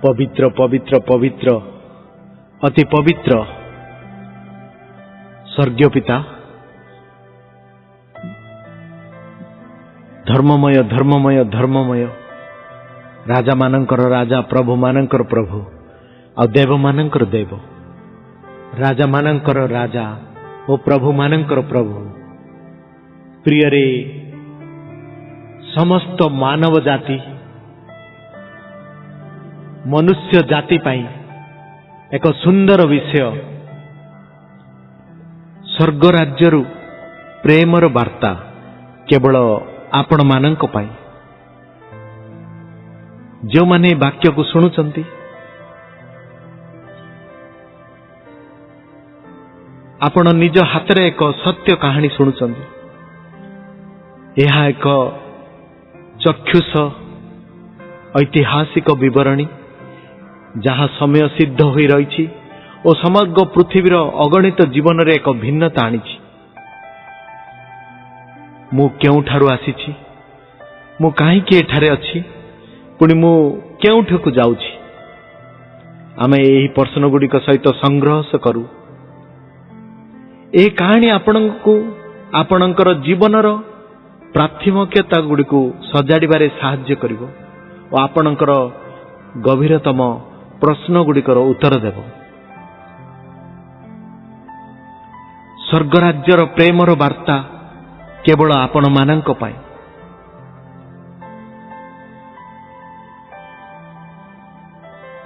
पवित्र पवित्र पवित्र अति पवित्र स्वर्गीय पिता, धर्ममय धर्ममय धर्ममय, राजा मानंकर राजा, प्रभु मानंकर प्रभु और देव मानंकर देव, राजा मानंकर राजा ओ प्रभु मानंकर प्रभु। प्रिय रे समस्त मानव जाति मनुष्य जाति पाई एक सुंदर विषय, स्वर्ग राज्यरु प्रेमर वार्ता केवल आपण मानंक पाई। जो माने वाक्य को शुणुचंती आपण निज हाथ रे एक सत्य कहानी शुणुचंती। यह एक चक्षुष ऐतिहासिक विवरणी जहाँ समय सिद्ध हो रही और समग्र पृथ्वीर अगणित जीवन रे एक भिन्नता आनी। मु केउठारु आसीछि, मु काहीकि एठारे अछि, पुणी मु केउठकु जाउछि। आमे एही प्रश्न गुड़िक सहित संग्रह करू। ए कहानी आपणको आपणकर जीवनर प्राथमिकता गुड़िक सजाड़िबारे साहाय्य करिवो और आपणकर गभीरतम प्रश्न गुड़िकर उत्तर देव। स्वर्गराज्यर प्रेमर वार्ता केवल आपण मानंक पाई।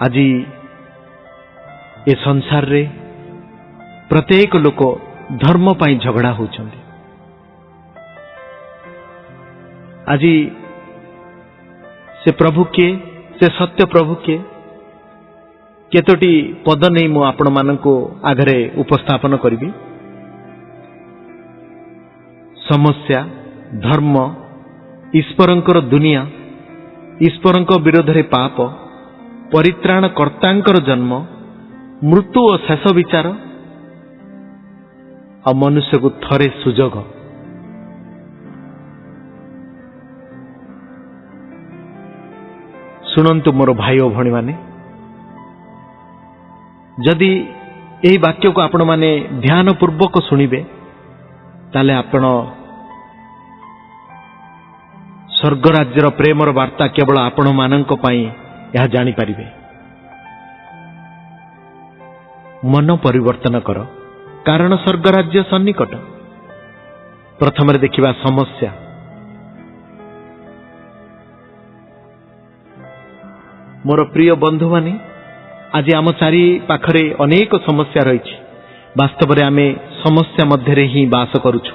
आज ए संसार रे प्रत्येक लोक धर्म पाई झगड़ा होचंदी। आज से प्रभु के, से सत्य प्रभु के केतोटी पद नहीं मु आपण माननको आगरे उपस्थापन करिबी। समस्या, धर्म, ईश्वरंकर दुनिया, ईश्वरंक विरोध रे पाप, परित्राण कर्तांकर जन्म, मृत्यु और शेष विचार और मनुष्य को थरे सुजोग। शुणंतु मोर भाई और भणी माने, जदि यही वाक्य को आपण माने ध्यान पूर्वक शुणिबे ताले आपण स्वर्गराज्यर प्रेमर वार्ता केवल आपण मानंक पाई यह जानी पारिबे। मन परिवर्तन कर, कारण स्वर्गराज्य सन्निकट। प्रथम देखिबा समस्या। मोर प्रिय बंधु माने, आज आम चारि पाखरे अनेक समस्या रही। वास्तव में आमे समस्या मध्य ही बास करुछु।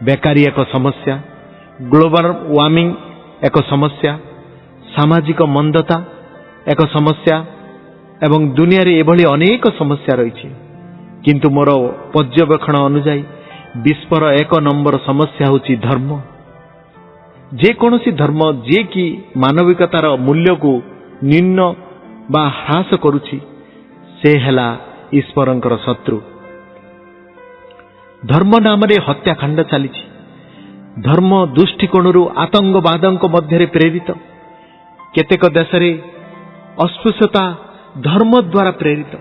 बेकारी एक समस्या, ग्लोबल वार्मिंग एक समस्या, सामाजिक मंदता एक समस्या एवं दुनिया रे एभली अनेक समस्या रही। किंतु मोर पर्यवेक्षण अनुसार विश्वर एक नंबर समस्या होची धर्म। जे कोनोसी धर्म जे कि मानविकतार मूल्य को निम्न बा ह्रास करुछि, से हेला ईश्वरंकर शत्रु। धर्म नाम रे हत्याकांड चली। धर्म दृष्टिकोणरू आतंकवादक मध्य प्रेरित। केतेक देश रे अस्पृश्यता धर्म द्वारा प्रेरित।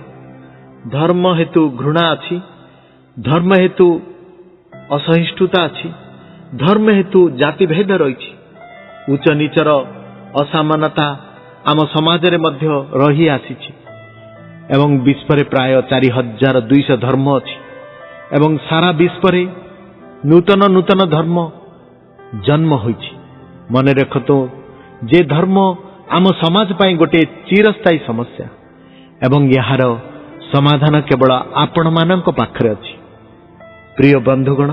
धर्म हेतु घृणा अछि, धर्म हेतु असहिष्णुता अछि, धर्म हेतु जातिभेद रही। उच्च नीचर असमानता आम समाज रे मध्य रही आसीछि एवं विश्व रे प्राय 4200 धर्म अछि एवं सारा विश्व रे नूतन नूतन धर्म जन्म होइछि। मन रखतो जे धर्म आम समाज पाई गोटे चिरस्थायी समस्या एवं यार समाधान केवल आपण मानक पाखरे अछि। प्रिय बंधुगण,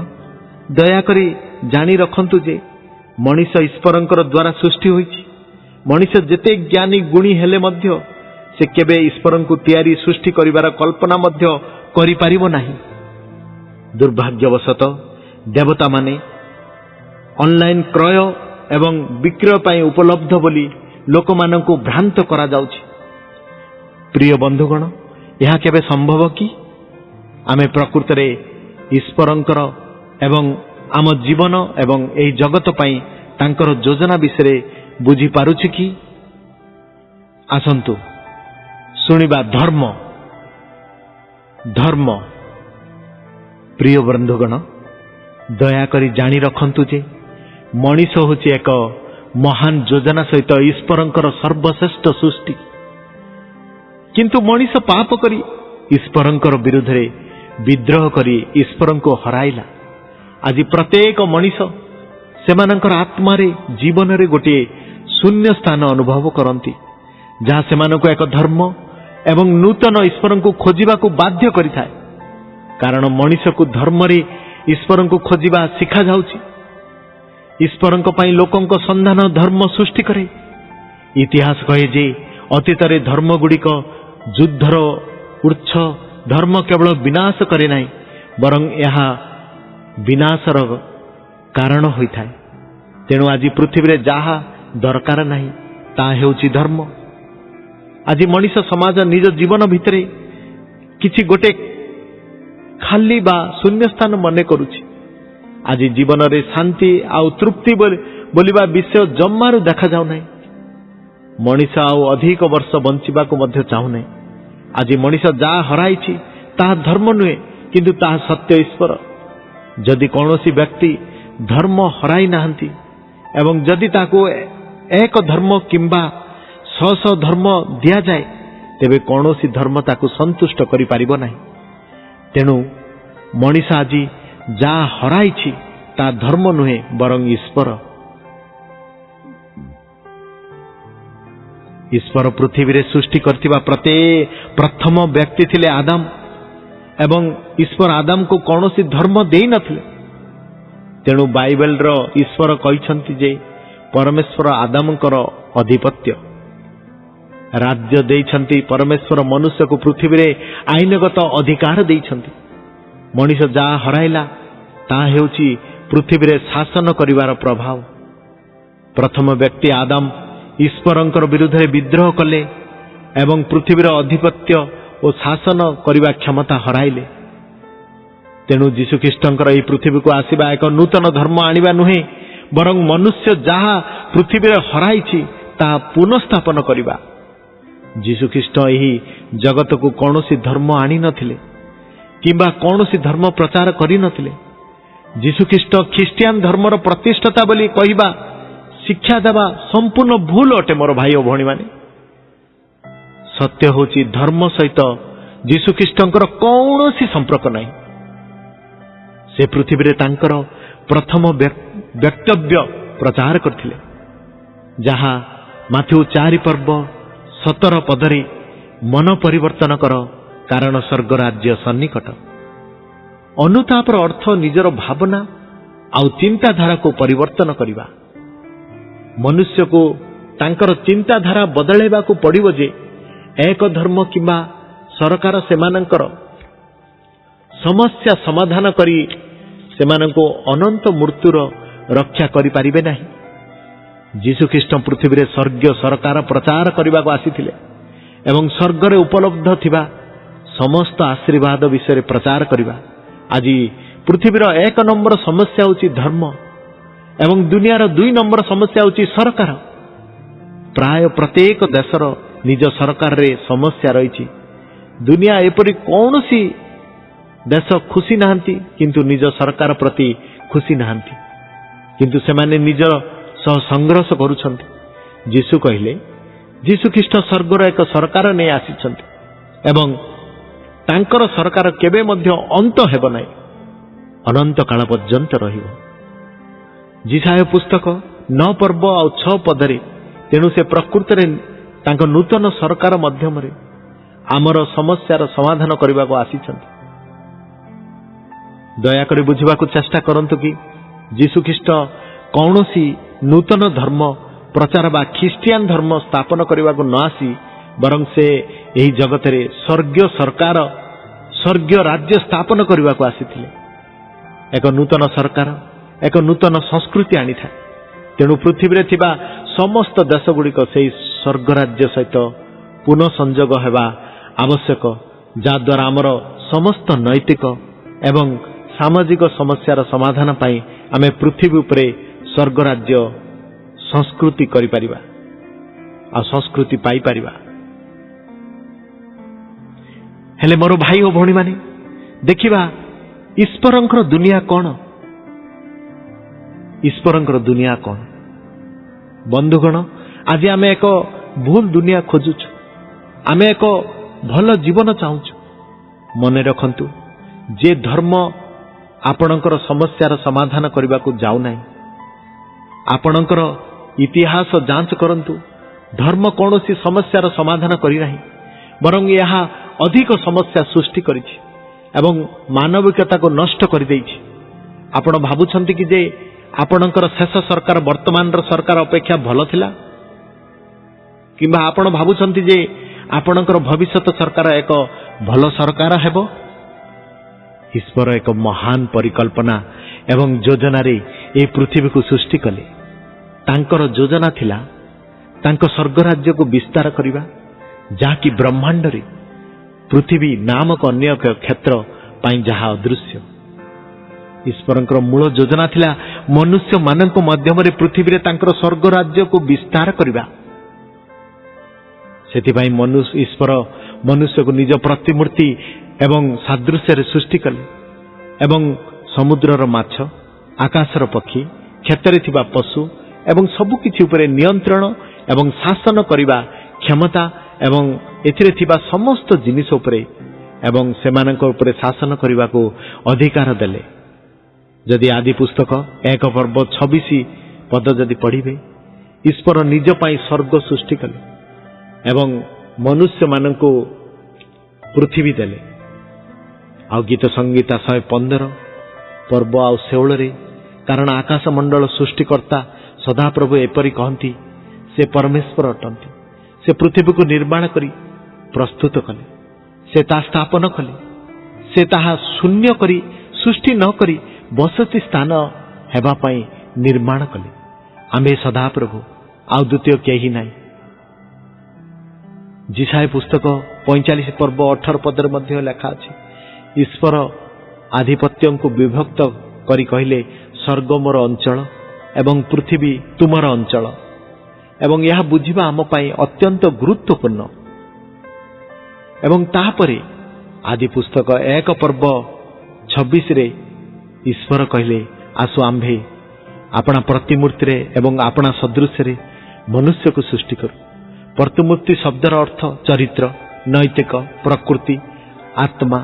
दयाकरी जानी रखंतु जे मनीष ईश्वरंकर द्वारा सृष्टि होइछि। मनीष जेते ज्ञानी गुणी हेले मध्य से केबे ईश्वरंकु तैयारी सृष्टि करिवार कल्पना मध्य करि पारिबो नाही। दुर्भाग्यवशत देवता माने ऑनलाइन क्रय एवं विक्रय पाई उपलब्ध बोली लोकमानंकु भ्रांत करा जाउछि। प्रिय बंधुगण, यह केबे संभव कि आमे प्रकृत रे ईश्वरंकर एवं आम जीवन एवं एही जगत पाई तांकर योजना विषय बुझी पारुछि कि? आसंतु शुणिबा धर्म। धर्म प्रिय बंधुगण, दयाकरी जानी रखंतु जे मनीष होची एक महान योजना सहित ईश्वरंकर सर्वश्रेष्ठ सृष्टि, किंतु मनीष पाप करी ईश्वरंकर विरुद्ध रे विद्रोह करी ईश्वरं को हराइला। आज प्रत्येक मनीष सेमानंकर आत्मा रे जीवन रे गोटे शून्य स्थान अनुभव करती, जहाँ सेमानंको एक धर्म एवं नूतन ईश्वरं को खोजिबा को बाध्य करिथाए। कारण मनीष को धर्म रे ईश्वरं को खोजिबा शिखा जाउची। ईश्वरं पई लोकंक संधान धर्म सृष्टि करे। इतिहास कहे जे अतीत रे धर्म गुड़िक युद्धर उच्च धर्म केवल विनाश करे नाही, बरं यह विनाशर कारण होइथाए। तेणु आज पृथ्वी रे जहा दरकार नाही ता हेउची धर्म। आज मनीष समाज निज जीवन भितरे किछि गोटे खाली बा शून्य स्थान मने करुछि। आज जीवन रे शांति आउ तृप्ति बोलिबा विषय जम्मारू देखा जाउ नाही। मनीष आउ अधिक वर्ष बंचिबा को मध्य चाहू नाही। आज मनीष जा हराइछि ता धर्म नुहे, किंतु ता सत्य ईश्वर। जदि कौनसी व्यक्ति धर्म हराई नाहंती एवं जदि ताको एक धर्म किंबा सौ धर्म दिया जाए, तेबे कौनसी धर्म ताको संतुष्ट करि पारिबो नाही। तेणु मनीष आज जा हराइछि ता धर्म नुहे, बरं ईश्वर। ईश्वर पृथ्वी रे सृष्टि करथिबा प्रथम व्यक्ति थिले आदम, एवं ईश्वर आदम को कौनसी धर्म देई नथिले। तेणु बाइबल रो ईश्वर कहिसंती जे परमेश्वर आदमकर अधिपत्य राज्य देइछंती। परमेश्वर मनुष्य को पृथ्वी रे आईनगत अधिकार देइछंती। मनीष जा हराइला ता हेउची पृथ्वी रे शासन करिवार प्रभाव। प्रथम व्यक्ति आदम ईश्वरंकर विरुद्ध रे विद्रोह कले एवं पृथ्वीर अधिपत्य और शासन करिवा क्षमता हराइले। तेणु जीशु ख्रीष्टंकर एही पृथ्वी को आसीबा एक नूतन धर्म आनिबा नुहे, बरं मनुष्य जहा पृथ्वी रे हराइछि ता पुनर्स्थापन करिबा। जीशु ख्रीष्ट एही जगत को कौनसी धर्म आनी नथिले किंबा कौनसी धर्म प्रचार करि नथिले। जीशु ख्रीष्ट ख्रिस्टियान धर्मर प्रतिष्ठता बोली कहिबा शिक्षा देवा संपूर्ण भूल अटे। मोर भाई और भौणी माने, सत्य होची धर्म सहित जीशु ख्रीष्टंकर कौनसी संपर्क नहीं। से पृथ्वी रे तांकर प्रथम वक्तव्य प्रचार करथिले, जहा माथ्यू 4 पर्व 17 पदरे मन परिवर्तन कर, कारण स्वर्ग राज्य सन्निकट। अनुतापर अर्थ निजर भावना आउ चिंताधारा को परिवर्तन करिबा। मनुष्य को तांकर चिंताधारा बदलेबा को पड़िबो जे एक धर्म किंबा सरकार सेमानंकर समस्या समाधान करी सेमानंको अनंत मृत्युर रक्षा करि पारिबे नाही। जीशु ख्रीष्ट पृथ्वी रे स्वर्गीय सरकार प्रचार करबा को आसीथिले एवं स्वर्ग रे उपलब्ध थिबा समस्त आशीर्वाद विषय प्रचार करिबा। आज पृथ्वीर 1 नंबर समस्या होची धर्म एवं दुनियार 2 नंबर समस्या होची सरकार। प्राय प्रत्येक देशर निज सरकार रे समस्या रही। दुनिया एपरी कौनसी देश खुशी नाहंती, किंतु निज सरकार प्रति खुशी नाहंती, किंतु सेमाने निज सह संघर्ष करुछंती। जीशु कहिले जीशु ख्रीष्ट स्वर्गर एक सरकार नै आसीछंती एवं तांकर सरकार केबे मध्य अंत हेब नाही, अनंत काल पर्यंत रहिबो। जिसाय पुस्तक 9 पर्व और 6 पदरे तेणु से प्रकृत रे तांक नूतन सरकार माध्यम रे आमर समस्यार समाधान करबा को आसीछंती। दया करी बुझिबा को चेष्टा करंतु कि जीशु ख्रीष्ट कौनसी नूतन धर्म प्रचार बा ख्रिस्टियान धर्म स्थापन करबा को न आसी, बरं से एही जगत रे स्वर्गीय सरकार स्वर्गीय राज्य स्थापन करबा को आसीथिले। एक नूतन सरकार एक नूतन संस्कृति आनी था। तेणु पृथ्वी रे थिबा समस्त देश गुड़िक से स्वर्ग राज्य सहित पुनः संजोग हेबा आवश्यक, जद्वारा आमर समस्त नैतिक एवं सामाजिक समस्यार समाधान पाई आमे पृथ्वी उपरे स्वर्ग राज्य संस्कृति करि परिबा। आ संस्कृति पाई परिबा। हेले मोर भाई ओ भौणी माने देखिबा ईश्वरंकर दुनिया कौन, ईश्वरंकर दुनिया कौन। बंधुगण आज आमे एक भूल दुनिया खोजुछु, आमे एक भल जीवन चाहूछु। मने रखंतु जे धर्म आपणकर समस्यार समाधान करने को जाऊ नहीं, आपणकर इतिहास जांच करंतु। धर्म कौन सी समस्यार समाधान करी नहीं, बरं यह अधिक समस्या सृष्टि करिछि एवं मानविकता को नष्ट कर देइछि। आपण भाबुछंती कि जे आपणकर शेष सरकार वर्तमान सरकार अपेक्षा भल थिला, किंबा आपण भाबुछंती जे आपणकर भविष्यत सरकार एक भल सरकार हेबो। ईश्वर एक महान परिकल्पना एवं योजना रे ए पृथ्वी को सृष्टि कले। तांकर योजना थिला तांको स्वर्ग राज्य को विस्तार करिबा, जाकि ब्रह्मांड रे पृथ्वी नामक अन्य एक क्षेत्र पाई जहा अदृश्य। ईश्वरंकर मूल योजना थिला मनुष्य मानक माध्यम रे पृथ्वी रे तांकर स्वर्ग राज्य को विस्तार करिबा। सेति मनुष्य ईश्वर मनुष्य को निज प्रतिमूर्ति एवं सादृश्य सृष्टि कले एवं समुद्रर माछ, आकाशर पक्षी, क्षेत्र थिबा पशु एवं सबु किछि उपरे नियंत्रण एवं शासन करिबा क्षमता एवं एथिरे थिबा समस्त जिनिस उपरे एवं सेमानक उपरे शासन करिबा को अधिकार देले। जदि आदि पुस्तक 1 पर्व 26 पद जदि पढ़िबे, ईश्वर निज पाई स्वर्ग सृष्टि कले एवं मनुष्य मानक पृथ्वी देले। आ गीत संगीता 115 पर्व आ शेउल रे, कारण आकाश मंडल सृष्टिकर्ता सदाप्रभु एपरि कहती, से परमेश्वर अटंती। से पृथ्वी को निर्माण करी प्रस्तुत कले, से ता स्थापन कले, से ताहा शून्य करी सृष्टि न करी बसती स्थान हेबा पाई निर्माण कले। आमे सदाप्रभु आउ द्वितीय केही नाही। जिसाय पुस्तक 45 पर्व 18 पदर मध्य लेखा अछि, ईश्वर आधिपत्य को विभक्त करी कहले, स्वर्ग मोर अंचल एवं पृथ्वी तुमर अंचल। एवं यह बुझिबा आम पाई अत्यंत गुरुत्वपूर्ण। एवं तापरे आदि पुस्तक 1 पर्व 26 रे ईश्वर कहले, आसु आम्भे आपणा प्रतिमूर्ति रे एवं आपणा सदृश रे मनुष्य को सृष्टि करू। प्रतिमूर्ति शब्दर अर्थ चरित्र, नैतिक, प्रकृति, आत्मा,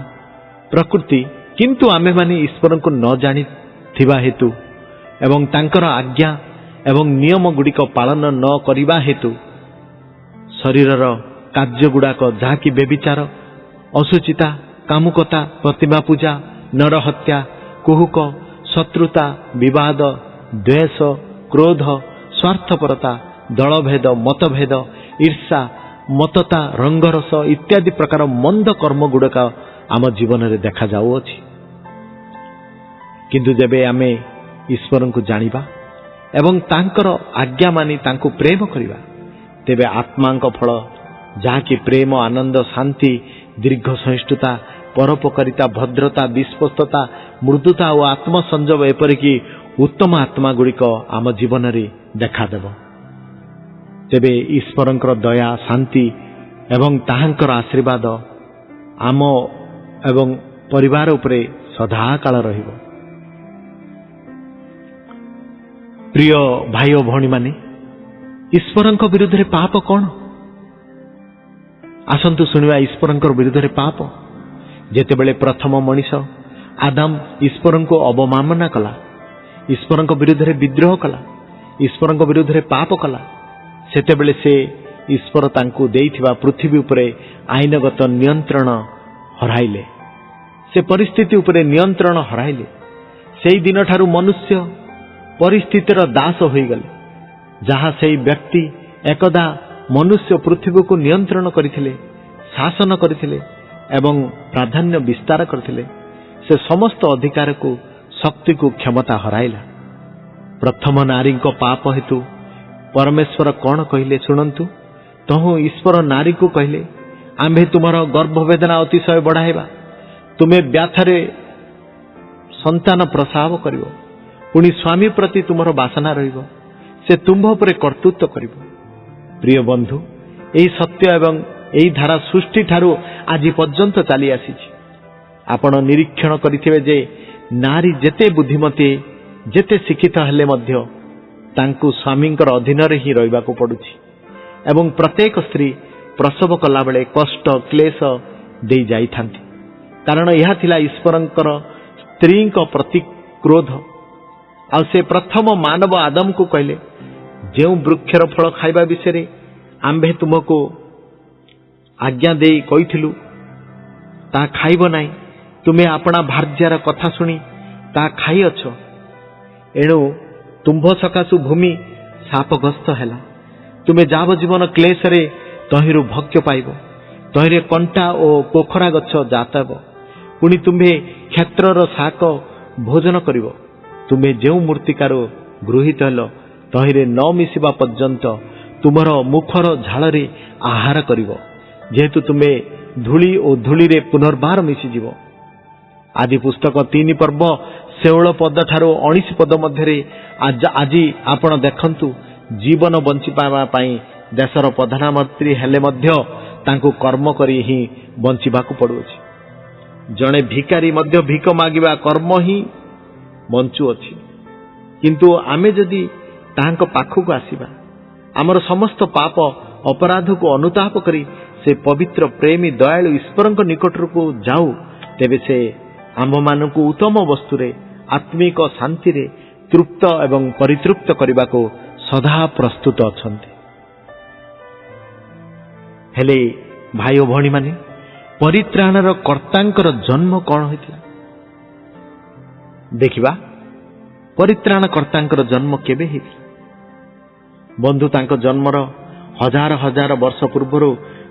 प्रकृति। किंतु आमे माने ईश्वर को न जानी थिबा हेतु एवं तांकर आज्ञा एवं नियम गुड़िक पालन न करिबा हेतु शरीरर कार्य गुड़ाक जहाँकि बेविचार, असुचिता, कामुकता, प्रतिमा पूजा, नरहत्या, कुहुक, शत्रुता, विवाद, द्वेष, क्रोध, स्वार्थपरता, दलभेद, मतभेद, ईर्षा, मतता, रंगरस इत्यादि प्रकार मंद कर्म गुड़ाक आम जीवन में देखा जाउअछि। किंतु जेबे आमे ईश्वर को जानिबा एवं तांकर आज्ञा मानी तांको प्रेम करिबा, तेबे आत्मा फल जहाँकि प्रेम, आनंद, शांति, दीर्घ सहिष्णुता, परोपकारिता, भद्रता, विश्वस्तता, मृदुता और आत्मसंजोग एपरिकी उत्तम आत्मा गुड़िक आम जीवन में देखादेव। तेबे ईश्वरंकर दया, शांति एवं ताहांकर आशीर्वाद आम एवं परिवार उपरे सदा काल रहिबो। प्रिय भाई और भौणी माने, ईश्वरंक विरुद्ध रे पाप कौन? आसंतु सुनिवा ईश्वरंकर विरुद्ध रे पाप। जेतेबेले प्रथम मनीष आदम ईश्वरं को अवमानना कला, ईश्वरंक विरुद्ध रे विद्रोह कला, ईश्वरंक विरुद्ध रे पाप कला, सेतेबेले से ईश्वर तांकु देइथिबा पृथ्वी उपरे आईनगत नियंत्रण हराइले। से परिस्थिति उपरे नियंत्रण हराइले। सेई दिन ठारू मनुष्य परिस्थितिर दास होई गले। जहाँ से व्यक्ति एकदा मनुष्य पृथ्वी को नियंत्रण करथिले, शासन करथिले एवं प्राधान्य विस्तार करथिले, से समस्त अधिकार को, शक्ति को, क्षमता हराइला। प्रथम नारी को पाप हेतु परमेश्वर कौन कहले सुनंतु। तहु ईश्वर नारी को कहले, आम्भे तुमर गर्भवेदना अतिशय बढ़ाइबा, तुमे व्याथरे संतान प्रसाव करिवो, पुणी स्वामी प्रति तुमर बासना रहिबो, से तुम्भ उपरे कर्तृत्व करिवो। प्रिय बंधु, यही सत्य एवं यही धारा सृष्टि ठारू आज पर्यंत चली आसी। आपण निरीक्षण करिथिबे जे नारी जेते बुद्धिमती जेते शिक्षित हेले मध्य तांकु स्वामींकर अधीन रे ही रहिबा को पडुछि एवं प्रत्येक स्त्री प्रसव कला बेले कष्ट क्लेश दे जाई थांती, कारण यह थिला ईश्वरंकर स्त्री को प्रति क्रोध। आ से प्रथम मानव आदम को कहले, जेउ वृक्षर फल खाइबा विषय आंबे तुमको आज्ञा दे कहिथिलु ता खाइब नाही, तुमे अपना भार्यार कथा सुनी ता खाई अछ, एणु तुम्भ सकाशु भूमि शापग्रस्त हैला। तुमे जाव जीवन क्लेश रे तहिरु भक्ष्य पाइब, तहिरे कंटा और पोखरा गछ जातब, पुणी तुम्हे क्षेत्रर शाक भोजन करिब। तुमे जेउ मूर्तिकार गृहीत हेल तहिरे न मिसिबा पर्यंत तुमर मुखर झाड़े आहार करिब, जेहेतु तुमे धूली और धूली रे पुनर्बार मिसिजिव। आदि पुस्तक 3 पर्व 16 पद ठारू 19 पद मध्य आज आपण देखंतु जीवन बंची पावा पाई देशर प्रधानमंत्री हेले मध्य तांकु कर्म करी ही बंचिबाकू पड़ुछि। जणे भिकारी मध्य भिक मागिबा कर्म ही बंचु अछि, किंतु आमे जदि तांको पाखकु आसीबा आमर समस्त पाप अपराध को अनुताप करी से पवित्र प्रेमी दयालु ईश्वरଙ୍କ निकटरକୁ जाऊ, तेबे से आम मानकु उत्तम वस्तुरे आत्मिक शांति रे तृप्त एवं परितृप्त करने को सदा प्रस्तुत अछंती। हेले भाई और भौणी माने, परित्राणर कर्तांकर जन्म कौन होइतिला देखिबा। परित्राण कर्तांकर जन्म केबे हेतिला? बंधु, तांको जन्मर हजार हजार वर्ष पूर्व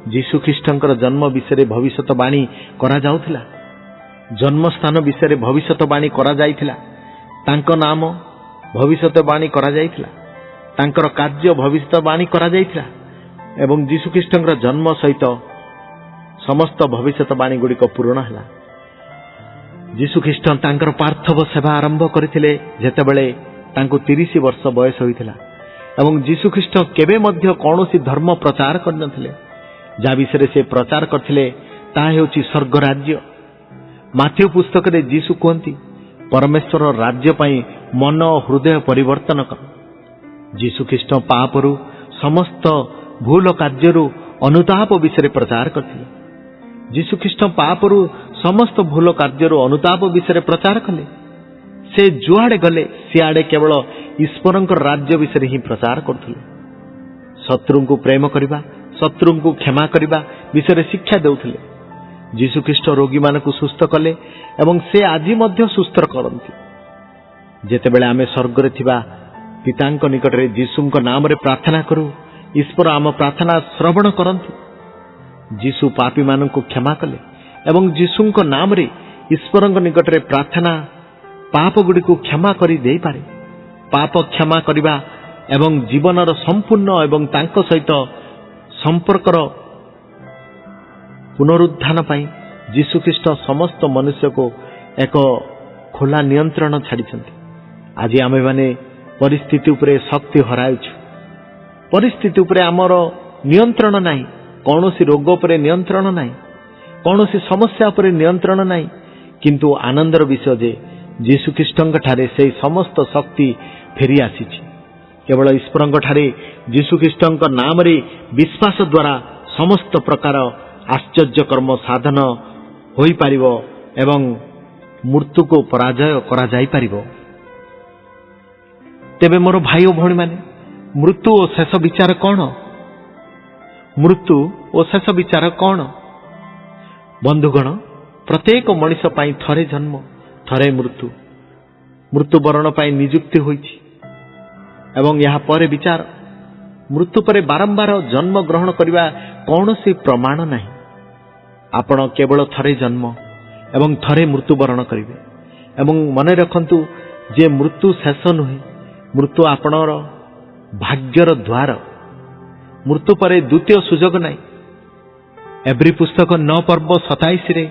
जीशु ख्रीष्टंकर जन्म विषय भविष्यवाणी करा जाउथिला। जन्म स्थान विषय भविष्यवाणी करा जाइथिला, तांको नाम भविष्यवाणी करा जाइथिला, तांकर कार्य भविष्यवाणी करा जाइथिला एवं जीशु ख्रीष्टंकर जन्म सहित समस्त भविष्यवाणी गुड़िक पूर्ण हैला। जीशु ख्रीष्ट तांकर पार्थिव सेवा आरंभ करथिले जेतेबेले तांको 30 वर्ष बयस होइथिला एवं जीशु ख्रीष्ट केबे मध्य कौनसी धर्म प्रचार करनथिले। जा विषय से प्रचार करथिले ता हेउची स्वर्ग राज्य। माथ्यू पुस्तक रे जीशु कहती, परमेश्वर राज्य पाई मन हृदय परिवर्तन कर। जीशु ख्रीष्ट पापरु समस्त भूल कार्यरु अनुताप विषय प्रचार करथिले। जीशु ख्रीष्ट पापरु समस्त भूल कार्यरु अनुताप विषय प्रचार कले। से जुआड़े गले सियाड़े केवल ईश्वरंकर राज्य विषय ही प्रचार करथिले। शत्रु को प्रेम करिबा, शत्रु को क्षमा करिबा विषय शिक्षा देउथिले। जीशु ख्रीष्ट रोगी मानकु सुस्थ कले एवं से आजि मध्य सुस्थ करंती। जेतेबेले आमे स्वर्ग रे थिबा पितांक निकट रे जीशुंक नाम रे प्रार्थना करू, ईश्वर आम प्रार्थना श्रवण करंती। जीशु पापी मानकु क्षमा कले एवं जीशुंक नाम रे ईश्वरंक निकट रे प्रार्थना पाप गुडी को क्षमा करी देई पारे। पाप क्षमा करिबा एवं जीवनर संपूर्ण एवं तांको सहित संपर्कर पुनरुत्थान पाई जीशु ख्रीष्ट समस्त मनुष्य को एक खोला नियंत्रण छाड़िछंती। आज आमे माने परिस्थिति उपरे शक्ति हराउछु। परिस्थिति उपरे आमर नियंत्रण नाही, कौनसी रोग उपरे नियंत्रण नाही, कौनसी समस्या उपरे नियंत्रण नाही, किंतु आनंदर विषय जे जीशु ख्रीष्टंक ठारे से समस्त शक्ति फेरी आसीछि। केवल ईश्वरंक ठारे जीशु ख्रीष्टंक नाम रे विश्वास द्वारा समस्त प्रकार आश्चर्य कर्म साधन होई पारिबो एवं मृत्यु को पराजय करा जाई पारिबो। तेबे मोर भाई और भौणी माने, मृत्यु और शेष विचार कौन? मृत्यु और शेष विचार कौन? बंधुगण, प्रत्येक मनुष्य पाई थरे जन्म थरे मृत्यु, मृत्युवरण पाई नियुक्ति होइछि एवं यहाँ पर विचार। मृत्यु पर बारंबार जन्म ग्रहण करने कौन सी प्रमाण नहीं। आपण केवल थरे जन्म एवं थरे मृत्युवरण करेंगे एवं मन रखंतु जे मृत्यु शेष नुहे, मृत्यु आपणर भाग्यर द्वार। मृत्यु पर द्वितीय सुजोग नहीं। एवरी पुस्तक 9 पर्व 27 रे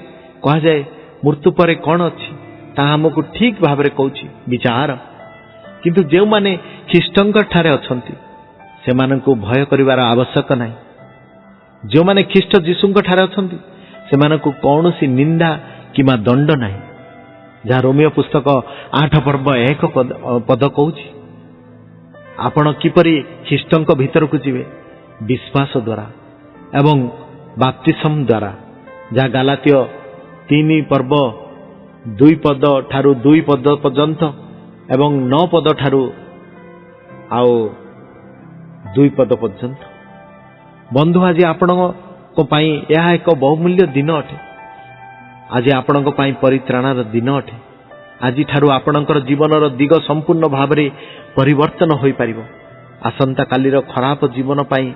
कहा जाए मृत्यु पर कौन अच्छी ता हमको ठीक भाव में कहूँ विचार। किंतु जो माने ख्रीष्टंक ठारे अछंती ସେମାନଙ୍କୁ ଭୟ କରିବାର ଆବଶ୍ୟକ ନାହିଁ। ଯେଉଁମାନେ ଖ୍ରୀଷ୍ଟ ଯୀଶୁଙ୍କ ଠାରେ ଅଛନ୍ତି ସେମାନଙ୍କୁ କୌଣସି ନିନ୍ଦା କିମ୍ବା ଦଣ୍ଡ ନାହିଁ, ଯାହା ରୋମିଓ ପୁସ୍ତକ 8 ପର୍ବ 1 ପଦ କହୁଛି। ଆପଣ କିପରି ଖ୍ରୀଷ୍ଟଙ୍କ ଭିତରକୁ ଯିବେ? ବିଶ୍ୱାସ ଦ୍ୱାରା ଏବଂ ବାପ୍ତିସମ ଦ୍ୱାରା, ଯାହା ଗାଲାତୀୟ 3 ପର୍ବ 2 ପଦ ଠାରୁ 2 ପଦ ପର୍ଯ୍ୟନ୍ତ ଏବଂ 9 ପଦ ଠାରୁ ଆଉ 2 ପଦ ପର୍ଯ୍ୟନ୍ତ। ବନ୍ଧୁ, ଆଜି ଆପଣଙ୍କ ପାଇଁ ଏହା ଏକ ବହୁମୂଲ୍ୟ ଦିନ ଅଟେ। ଆଜି ଆପଣଙ୍କ ପାଇଁ ପରିତ୍ରାଣର ଦିନ ଅଟେ। ଆଜିଠାରୁ ଆପଣଙ୍କର ଜୀବନର ଦିଗ ସମ୍ପୂର୍ଣ୍ଣ ଭାବରେ ପରିବର୍ତ୍ତନ ହୋଇପାରିବ। ଆସନ୍ତାକାଲିର ଖରାପ ଜୀବନ ପାଇଁ,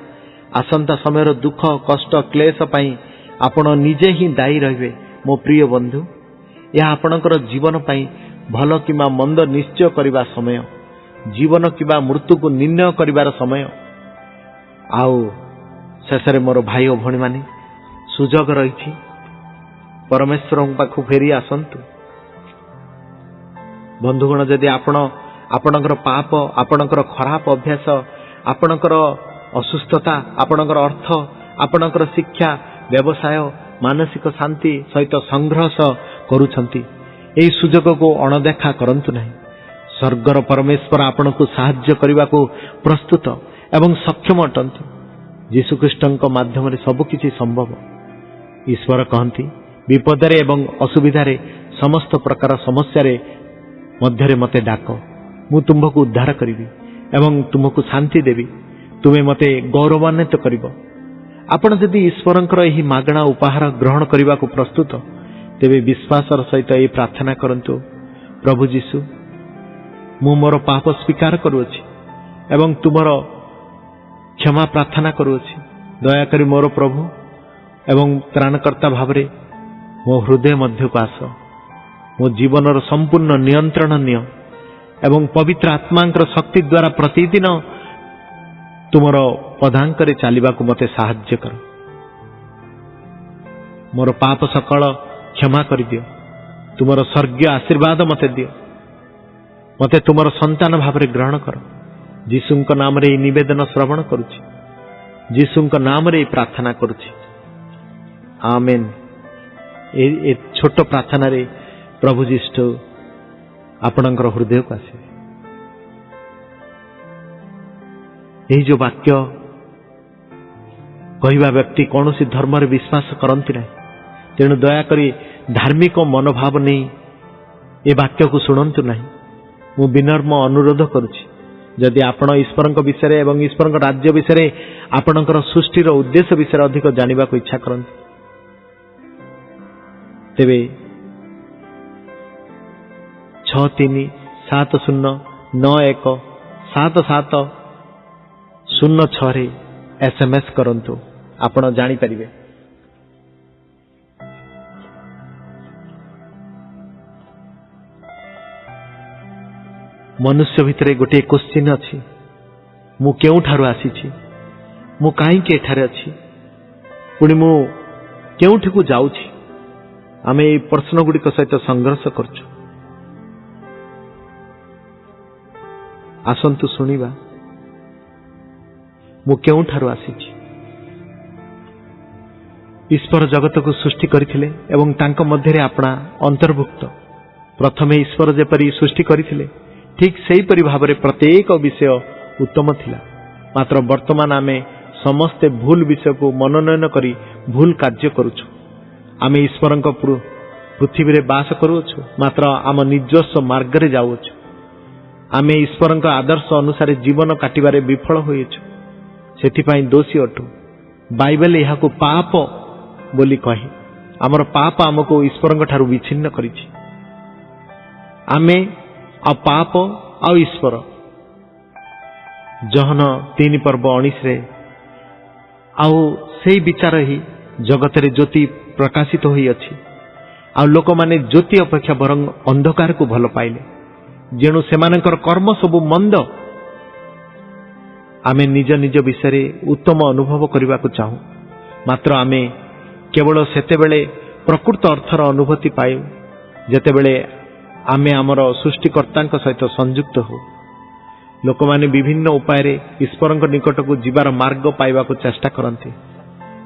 ଆସନ୍ତା ସମୟର ଦୁଃଖ, କଷ୍ଟ, କ୍ଲେଶ ପାଇଁ ଆପଣ ନିଜେ ହିଁ ଦାୟୀ ରହିବେ। ମୋ ପ୍ରିୟ ବନ୍ଧୁ, ଏହା ଆପଣଙ୍କର ଜୀବନ ପାଇଁ ଭଲ କିମ୍ବା ମନ୍ଦ ନିଶ୍ଚୟ କରିବା ସମୟ, ଜୀବନ କିମ୍ବା ମୃତ୍ୟୁକୁ ନିର୍ଣ୍ଣୟ କରିବାର ସମୟ। ଆଉ ଶେଷରେ ମୋର ଭାଇ ଓ ଭଉଣୀମାନେ, ସୁଯୋଗ ରହିଛି, ପରମେଶ୍ୱରଙ୍କ ପାଖକୁ ଫେରି ଆସନ୍ତୁ। ବନ୍ଧୁଗଣ, ଯଦି ଆପଣଙ୍କର ପାପ, ଆପଣଙ୍କର ଖରାପ ଅଭ୍ୟାସ, ଆପଣଙ୍କର ଅସୁସ୍ଥତା, ଆପଣଙ୍କର ଅର୍ଥ, ଆପଣଙ୍କର ଶିକ୍ଷା, ବ୍ୟବସାୟ, ମାନସିକ ଶାନ୍ତି ସହିତ ସଂଘର୍ଷ କରୁଛନ୍ତି, ଏହି ସୁଯୋଗକୁ ଅଣଦେଖା କରନ୍ତୁ ନାହିଁ। ସ୍ୱର୍ଗର ପରମେଶ୍ୱର ଆପଣଙ୍କୁ ସାହାଯ୍ୟ କରିବାକୁ ପ୍ରସ୍ତୁତ ଏବଂ ସକ୍ଷମ ଅଟନ୍ତି। ଯୀଶୁଖ୍ରୀଷ୍ଟଙ୍କ ମାଧ୍ୟମରେ ସବୁକିଛି ସମ୍ଭବ। ଈଶ୍ୱର କହନ୍ତି, ବିପଦରେ ଏବଂ ଅସୁବିଧାରେ, ସମସ୍ତ ପ୍ରକାର ସମସ୍ୟାରେ ମଧ୍ୟରେ ମୋତେ ଡାକ, ମୁଁ ତୁମ୍ଭକୁ ଉଦ୍ଧାର କରିବି ଏବଂ ତୁମକୁ ଶାନ୍ତି ଦେବି। ତୁମେ ମୋତେ ଗୌରବାନ୍ୱିତ କରିବ। ଆପଣ ଯଦି ଈଶ୍ୱରଙ୍କର ଏହି ମାଗଣା ଉପହାର ଗ୍ରହଣ କରିବାକୁ ପ୍ରସ୍ତୁତ, ତେବେ ବିଶ୍ୱାସର ସହିତ ଏହି ପ୍ରାର୍ଥନା କରନ୍ତୁ। ପ୍ରଭୁ ଯୀଶୁ, ମୁଁ ମୋର ପାପ ସ୍ୱୀକାର କରୁଅଛି ଏବଂ ତୁମର କ୍ଷମା ପ୍ରାର୍ଥନା କରୁଅଛି। ଦୟାକରି ମୋର ପ୍ରଭୁ ଏବଂ ତ୍ରାଣକର୍ତ୍ତା ଭାବରେ ମୋ ହୃଦୟ ମଧ୍ୟକୁ ଆସ। ମୋ ଜୀବନର ସମ୍ପୂର୍ଣ୍ଣ ନିୟନ୍ତ୍ରଣ ନିଅ ଏବଂ ପବିତ୍ର ଆତ୍ମାଙ୍କର ଶକ୍ତି ଦ୍ୱାରା ପ୍ରତିଦିନ ତୁମର ପଦାଙ୍କରେ ଚାଲିବାକୁ ମୋତେ ସାହାଯ୍ୟ କର। ମୋର ପାପ ସକଳ କ୍ଷମା କରିଦିଅ। ତୁମର ସ୍ୱର୍ଗୀୟ ଆଶୀର୍ବାଦ ମୋତେ ଦିଅ। ମୋତେ ତୁମର ସନ୍ତାନ ଭାବରେ ଗ୍ରହଣ କର। ଯୀଶୁଙ୍କ ନାମରେ ଏହି ନିବେଦନ ଶ୍ରବଣ କରୁଛି। ଯୀଶୁଙ୍କ ନାମରେ ଏହି ପ୍ରାର୍ଥନା କରୁଛି। ଆମେନ୍। ଏ ଛୋଟ ପ୍ରାର୍ଥନାରେ ପ୍ରଭୁ ଯୀଶୁ ଆପଣଙ୍କର ହୃଦୟକୁ ଆସିବେ। ଏହି ଯେଉଁ ବାକ୍ୟ କହିବା ବ୍ୟକ୍ତି କୌଣସି ଧର୍ମରେ ବିଶ୍ୱାସ କରନ୍ତି ନାହିଁ। ତେଣୁ ଦୟାକରି ଧାର୍ମିକ ମନୋଭାବ ନେଇ ଏ ବାକ୍ୟକୁ ଶୁଣନ୍ତୁ ନାହିଁ। ମୁଁ ବିନମ୍ର ଅନୁରୋଧ କରୁଛି, ଯଦି ଆପଣ ଈଶ୍ୱରଙ୍କ ବିଷୟରେ ଏବଂ ଈଶ୍ୱରଙ୍କ ରାଜ୍ୟ ବିଷୟରେ, ଆପଣଙ୍କର ସୃଷ୍ଟିର ଉଦ୍ଦେଶ୍ୟ ବିଷୟରେ ଅଧିକ ଜାଣିବାକୁ ଇଚ୍ଛା କରନ୍ତି, ତେବେ 6370917706 SMS କରନ୍ତୁ। ଆପଣ ଜାଣିପାରିବେ। ମନୁଷ୍ୟ ଭିତରେ ଗୋଟିଏ କ୍ୱେଶ୍ଚିନ୍ ଅଛି, ମୁଁ କେଉଁଠାରୁ ଆସିଛି, ମୁଁ କାହିଁକି ଏଠାରେ ଅଛି, ପୁଣି ମୁଁ କେଉଁଠିକୁ ଯାଉଛି। ଆମେ ଏହି ପ୍ରଶ୍ନଗୁଡ଼ିକ ସହିତ ସଂଘର୍ଷ କରୁଛୁ। ଆସନ୍ତୁ ଶୁଣିବା, ମୁଁ କେଉଁଠାରୁ ଆସିଛି। ଈଶ୍ୱର ଜଗତକୁ ସୃଷ୍ଟି କରିଥିଲେ ଏବଂ ତାଙ୍କ ମଧ୍ୟରେ ଆପଣା ଅନ୍ତର୍ଭୁକ୍ତ। ପ୍ରଥମେ ଈଶ୍ୱର ଯେପରି ସୃଷ୍ଟି କରିଥିଲେ, ଠିକ୍ ସେହିପରି ଭାବରେ ପ୍ରତ୍ୟେକ ବିଷୟ ଉତ୍ତମ ଥିଲା। ମାତ୍ର ବର୍ତ୍ତମାନ ଆମେ ସମସ୍ତେ ଭୁଲ ବିଷୟକୁ ମନୋନୟନ କରି ଭୁଲ କାର୍ଯ୍ୟ କରୁଛୁ। ଆମେ ଈଶ୍ୱରଙ୍କ ପୃଥିବୀରେ ବାସ କରୁଅଛୁ, ମାତ୍ର ଆମ ନିଜସ୍ୱ ମାର୍ଗରେ ଯାଉଅଛୁ। ଆମେ ଈଶ୍ୱରଙ୍କ ଆଦର୍ଶ ଅନୁସାରେ ଜୀବନ କାଟିବାରେ ବିଫଳ ହୋଇଛୁ, ସେଥିପାଇଁ ଦୋଷୀ ଅଟୁ। ବାଇବେଲ ଏହାକୁ ପାପ ବୋଲି କହେ। ଆମର ପାପ ଆମକୁ ଈଶ୍ୱରଙ୍କ ଠାରୁ ବିଚ୍ଛିନ୍ନ କରିଛି। ଆମେ ଆଉ ପାପ ଆଉ ଈଶ୍ୱର। ଜହନ 3 ପର୍ବ 19 ଆଉ ସେଇ ବିଚାର ହିଁ ଜଗତରେ ଜ୍ୟୋତି ପ୍ରକାଶିତ ହୋଇଅଛି। ଆଉ ଲୋକମାନେ ଜ୍ୟୋତି ଅପେକ୍ଷା ବରଂ ଅନ୍ଧକାରକୁ ଭଲ ପାଇଲେ, ଯେଣୁ ସେମାନଙ୍କର କର୍ମ ସବୁ ମନ୍ଦ। ଆମେ ନିଜ ନିଜ ବିଷୟରେ ଉତ୍ତମ ଅନୁଭବ କରିବାକୁ ଚାହୁଁ, ମାତ୍ର ଆମେ କେବଳ ସେତେବେଳେ ପ୍ରକୃତ ଅର୍ଥର ଅନୁଭୂତି ପାଉ ଯେତେବେଳେ ଆମେ ଆମର ସୃଷ୍ଟିକର୍ତ୍ତାଙ୍କ ସହିତ ସଂଯୁକ୍ତ ହେଉ। लोक माने विभिन्न उपाय ईश्वर निकट को जीवार मार्ग पाइबा को चेष्टा करते,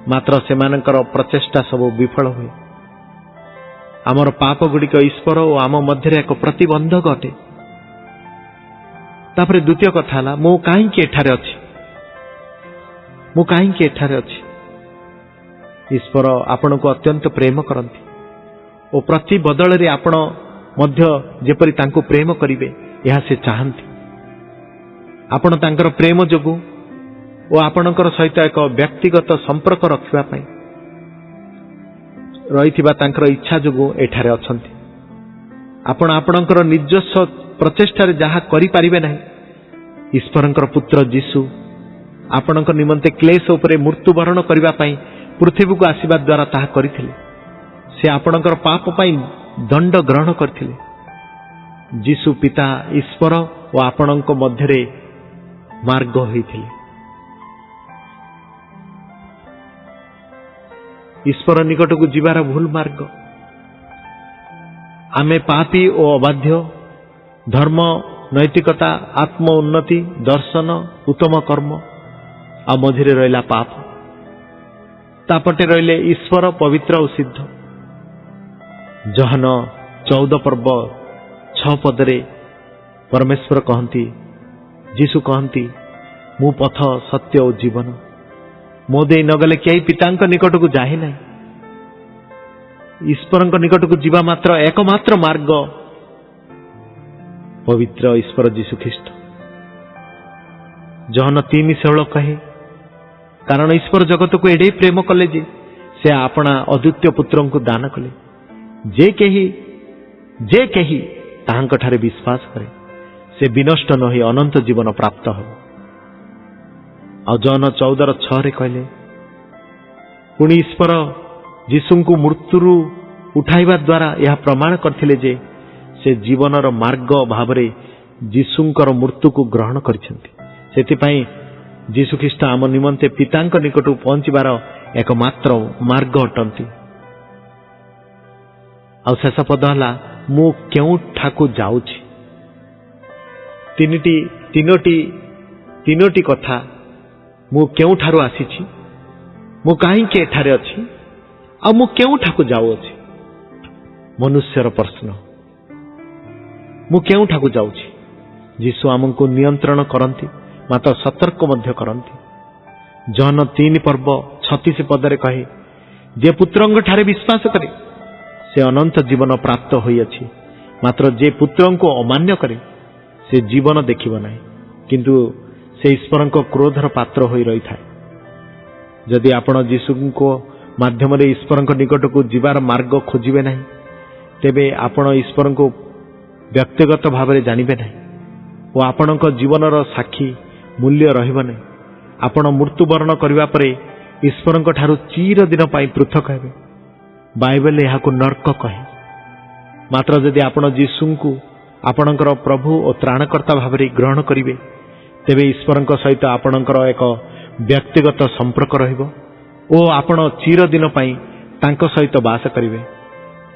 मात्र सेमानकर प्रचेष्टा सब विफल हुए। आमर पाप गुड़िक ईश्वर और आम मध्य एक प्रतिबंधक अटे। तापर द्वितीय कथा है, मु कहीं एठारे अच्छी, मु कहीं एठारे अच्छी। ईश्वर आपण को अत्यंत प्रेम करती और प्रति बदल रे आपण मध्य जेपरि तांको प्रेम करिवे यह से चाहती। आपण तांकर प्रेम जोगु और आपणकर सहित एक व्यक्तिगत संपर्क रखिबा पई रहिथिबा तांकर इच्छा जोगु एठारे अछंती। आपण आपणकर निजस्व प्रचेष्टा जहाँ करि पारिबे नहीं, ईश्वरंकर पुत्र जीसु आपणकर निमंते क्लेश उपरे मृत्युवरण करिबा पई पृथ्वी को आसीबा द्वारा ताहा करिथिले। से आपणकर पाप पई दंड ग्रहण करथिले। जीसु पिता ईश्वर और आपणक मध्यरे मार्ग होइथिले। ईश्वर निकट को जीवार भूल मार्ग। आमे पापी और अबाध्य, धर्म नैतिकता आत्म उन्नति दर्शन उत्तम कर्म आ मझिरे रहिला पाप, तापटे रहिले ईश्वर पवित्र और सिद्ध। जहन 14 पर्व 6 पदरे परमेश्वर कहती, जीसु कहती, मु पथ सत्य और जीवन, मो दे नगले कई पितांक निकट को जाए ना। ईश्वर निकट को जीवा मात्र एकमात्र मार्ग पवित्र ईश्वर जीसु ख्रीष्ट। जहन 3:16 कहे, कारण ईश्वर जगत को एडे प्रेम कले जे से आपना अद्वितीय पुत्र को दान कले, जे केही ताहांक ठारे विश्वास करे से विनष्ट न होई अनंत जीवन प्राप्त हो। आ जहन 14:6 कहले, पुणी ईश्वर जीसु को मृत्यु उठाइबा द्वारा यह प्रमाण करथिले जे से जीवनर मार्ग भावरे जीसुंकर मृत्यु को ग्रहण करिसेंती। सेतिपई जीसु ख्रीष्ट आम निमंते पितांक निकट पहुंचबार एकमात्र मार्ग अटंती। आ शेष पद है, मु केउ ठाकु जाउछि। तीनोटी कथा, मु केउ ठारु आसीछि, मु काहे के एठारे अछि, आ मु केउ ठाकु जाउछि। मनुष्यर प्रश्न, मु केउ ठाकु जाउछि। जीसु आमको नियंत्रण करंती, मात्र सतर्क मध्य करंती। जहन 3 पर्व 36 पदरे कहे, जे पुत्रंग ठारे विश्वास करे से अनंत जीवन प्राप्त होई अछि, मात्र जे पुत्रं को अमान्य करे से जीवन देखिब नाही, किंतु से ईश्वर को क्रोधर पात्र होई रही थाए। जदि आपण जीसु को माध्यम रे ईश्वर निकट को जीवार मार्ग खोजिबे नाही, तेबे आपण ईश्वर को व्यक्तिगत भाव में जानिबे नाही और आपण जीवनर साक्षी मूल्य रहिबो नाही। आपण मृत्युवरण करबा परे ईश्वर ठारू चिर दिन पाई पृथक हेबे। बाइबल यहाँ नर्क कहे। मात्र जदि आपण जीसु को आपणकर प्रभु और त्राणकर्ता भाव में ग्रहण करिवे, तेबे ईश्वर सहित आपणकर एक व्यक्तिगत संपर्क रहिबो और आपण चिर दिन पाई तांको सहित वास करिवे।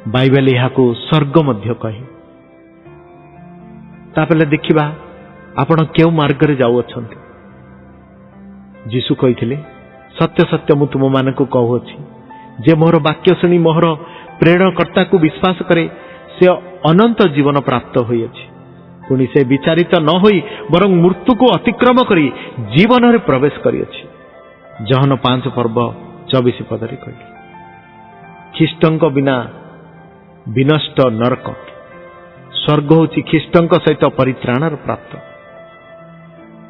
बाइबल यहाँ स्वर्ग मध्य कहे। तापले देखिबा आपण केउ मार्ग रे जाउ अछंती। जीसु कहिथिले, सत्य सत्य मु तुम मानकु कहूछि, जे मोर वाक्य शुणी मोर प्रेरणकर्ता को विश्वास करे से अनंत जीवन प्राप्त होई अछि। पुणी से विचारित न होई बरं मृत्यु को अतिक्रम करी जीवन रे प्रवेश करी अछि। जहन 5 पर्व 24 पदरे कहिली, ख्रीष्टंक बिना विनष्ट नरक, स्वर्ग होची ख्रीष्टंक सहित परित्राणर प्राप्त।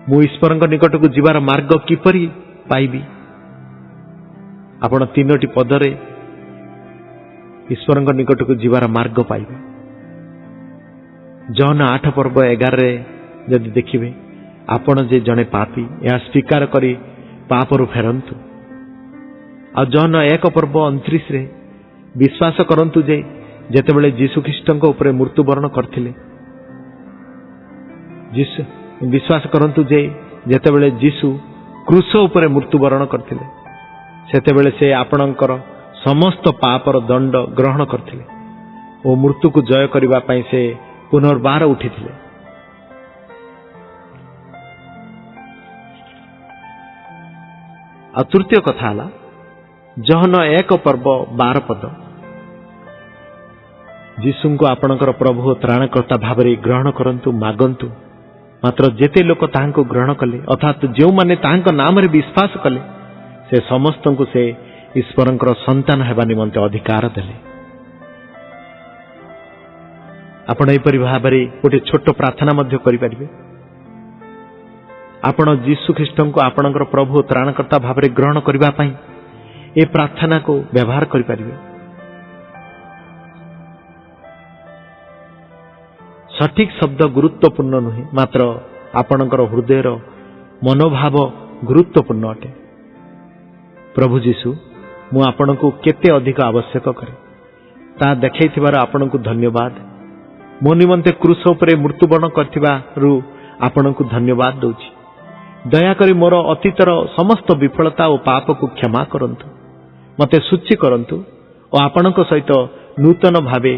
मु ईश्वर निकट को जीवार मार्ग किपरि पाइबी? आपण 3टी पदरे ईश्वर निकट को जीवार मार्ग पाइबे। जहन 8 पर्व 11 रे जदि देखिबे, आपण जे जने पापी या स्वीकार करी पापरु फेरंतु। आ जहन 1 पर्व 29 रे विश्वास करंतु जे जेतेबेले जीसु ख्रीष्टंक उपरे मृत्युवरण करथिले, विश्वास करंतु जे जेतेबेले जीसु क्रूस उपरे मृत्युवरण करथिले, सेतेबेले से आपणकर समस्त पापर दंड ग्रहण करथिले और मृत्यु को जय करिबा पई से पुनर्बार उठिथिले। आ तृतीय कथा हला जहन 1 पर्व 12 पद जीशु को आपणकर प्रभु त्राणकर्ता भाव ग्रहण करंतु मागंतु मात्र जेते लोक ताहांको ग्रहण कले अर्थात जो माने ताहांको नाम रे विश्वास कले से समस्त को से ईश्वरंकर संतान हेबा निमंते अधिकार देले। आपण एपरि भाबरे गोटे छोट प्रार्थना मध्य करि परिबे। आपण जीशु ख्रीष्ट को आपणकर प्रभु त्राणकर्ता भाव ग्रहण करबा पई ए प्रार्थना को व्यवहार करि परिबे। सठिक शब्द गुरुत्वपूर्ण नुहे मात्र आपणकर हृदयर मनोभाव गुरुत्वपूर्ण अटे। प्रभु जीशु मु आपण को केते अधिक आवश्यक करे ता देखैथिबार आपण को धन्यवाद। मो निमंते क्रूस उपरे मृत्युवरण करथिबारु आपण को धन्यवाद दउछि। दया करी मोर अतीतर समस्त विफलता और पाप को क्षमा करंतु, मते सूची करंतु और आपणक सहित नूतन भावे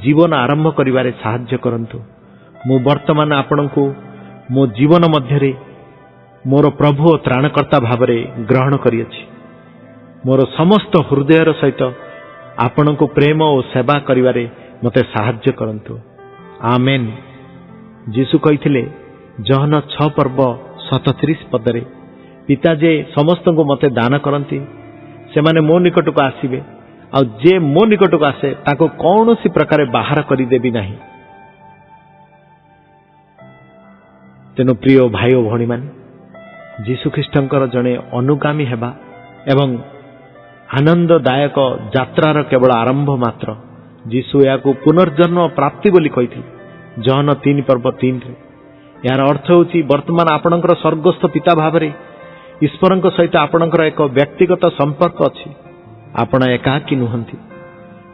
जीवन आरंभ करिवारे साहाय्य करंतु। मु वर्तमान आपण को मो जीवन मध्यरे मोर प्रभु और त्राणकर्ता भावरे ग्रहण करियछि। मोर समस्त हृदयर सहित आपण को प्रेम और सेवा करिवारे मते साहाय्य करंतु। आमेन। जीशु कहिथिले जहन 6 पर्व 37 पदरे पिता जे समस्त को मते दान करंती से माने मो निकट को आसीबे आ जे मो निकट को आसे ताको कौनसी प्रकार बाहर करि देबी नाही। तेनु प्रिय भाई और भणी माने जीशु ख्रीष्टंकर जणे अनुगामी हेबा एवं आनंददायक यात्रार केवल आरंभ मात्र। जीशु याकू पुनर्जन्म प्राप्ति बोली कहिथिले जहन 3 पर्व 3 रे। यार अर्थ होची वर्तमान आपणकर स्वर्गस्थ पिता भावरे ईश्वरଙ୍କ सहित आपणकर एक व्यक्तिगत संपर्क अछि। आपण एकाकी नुहंती।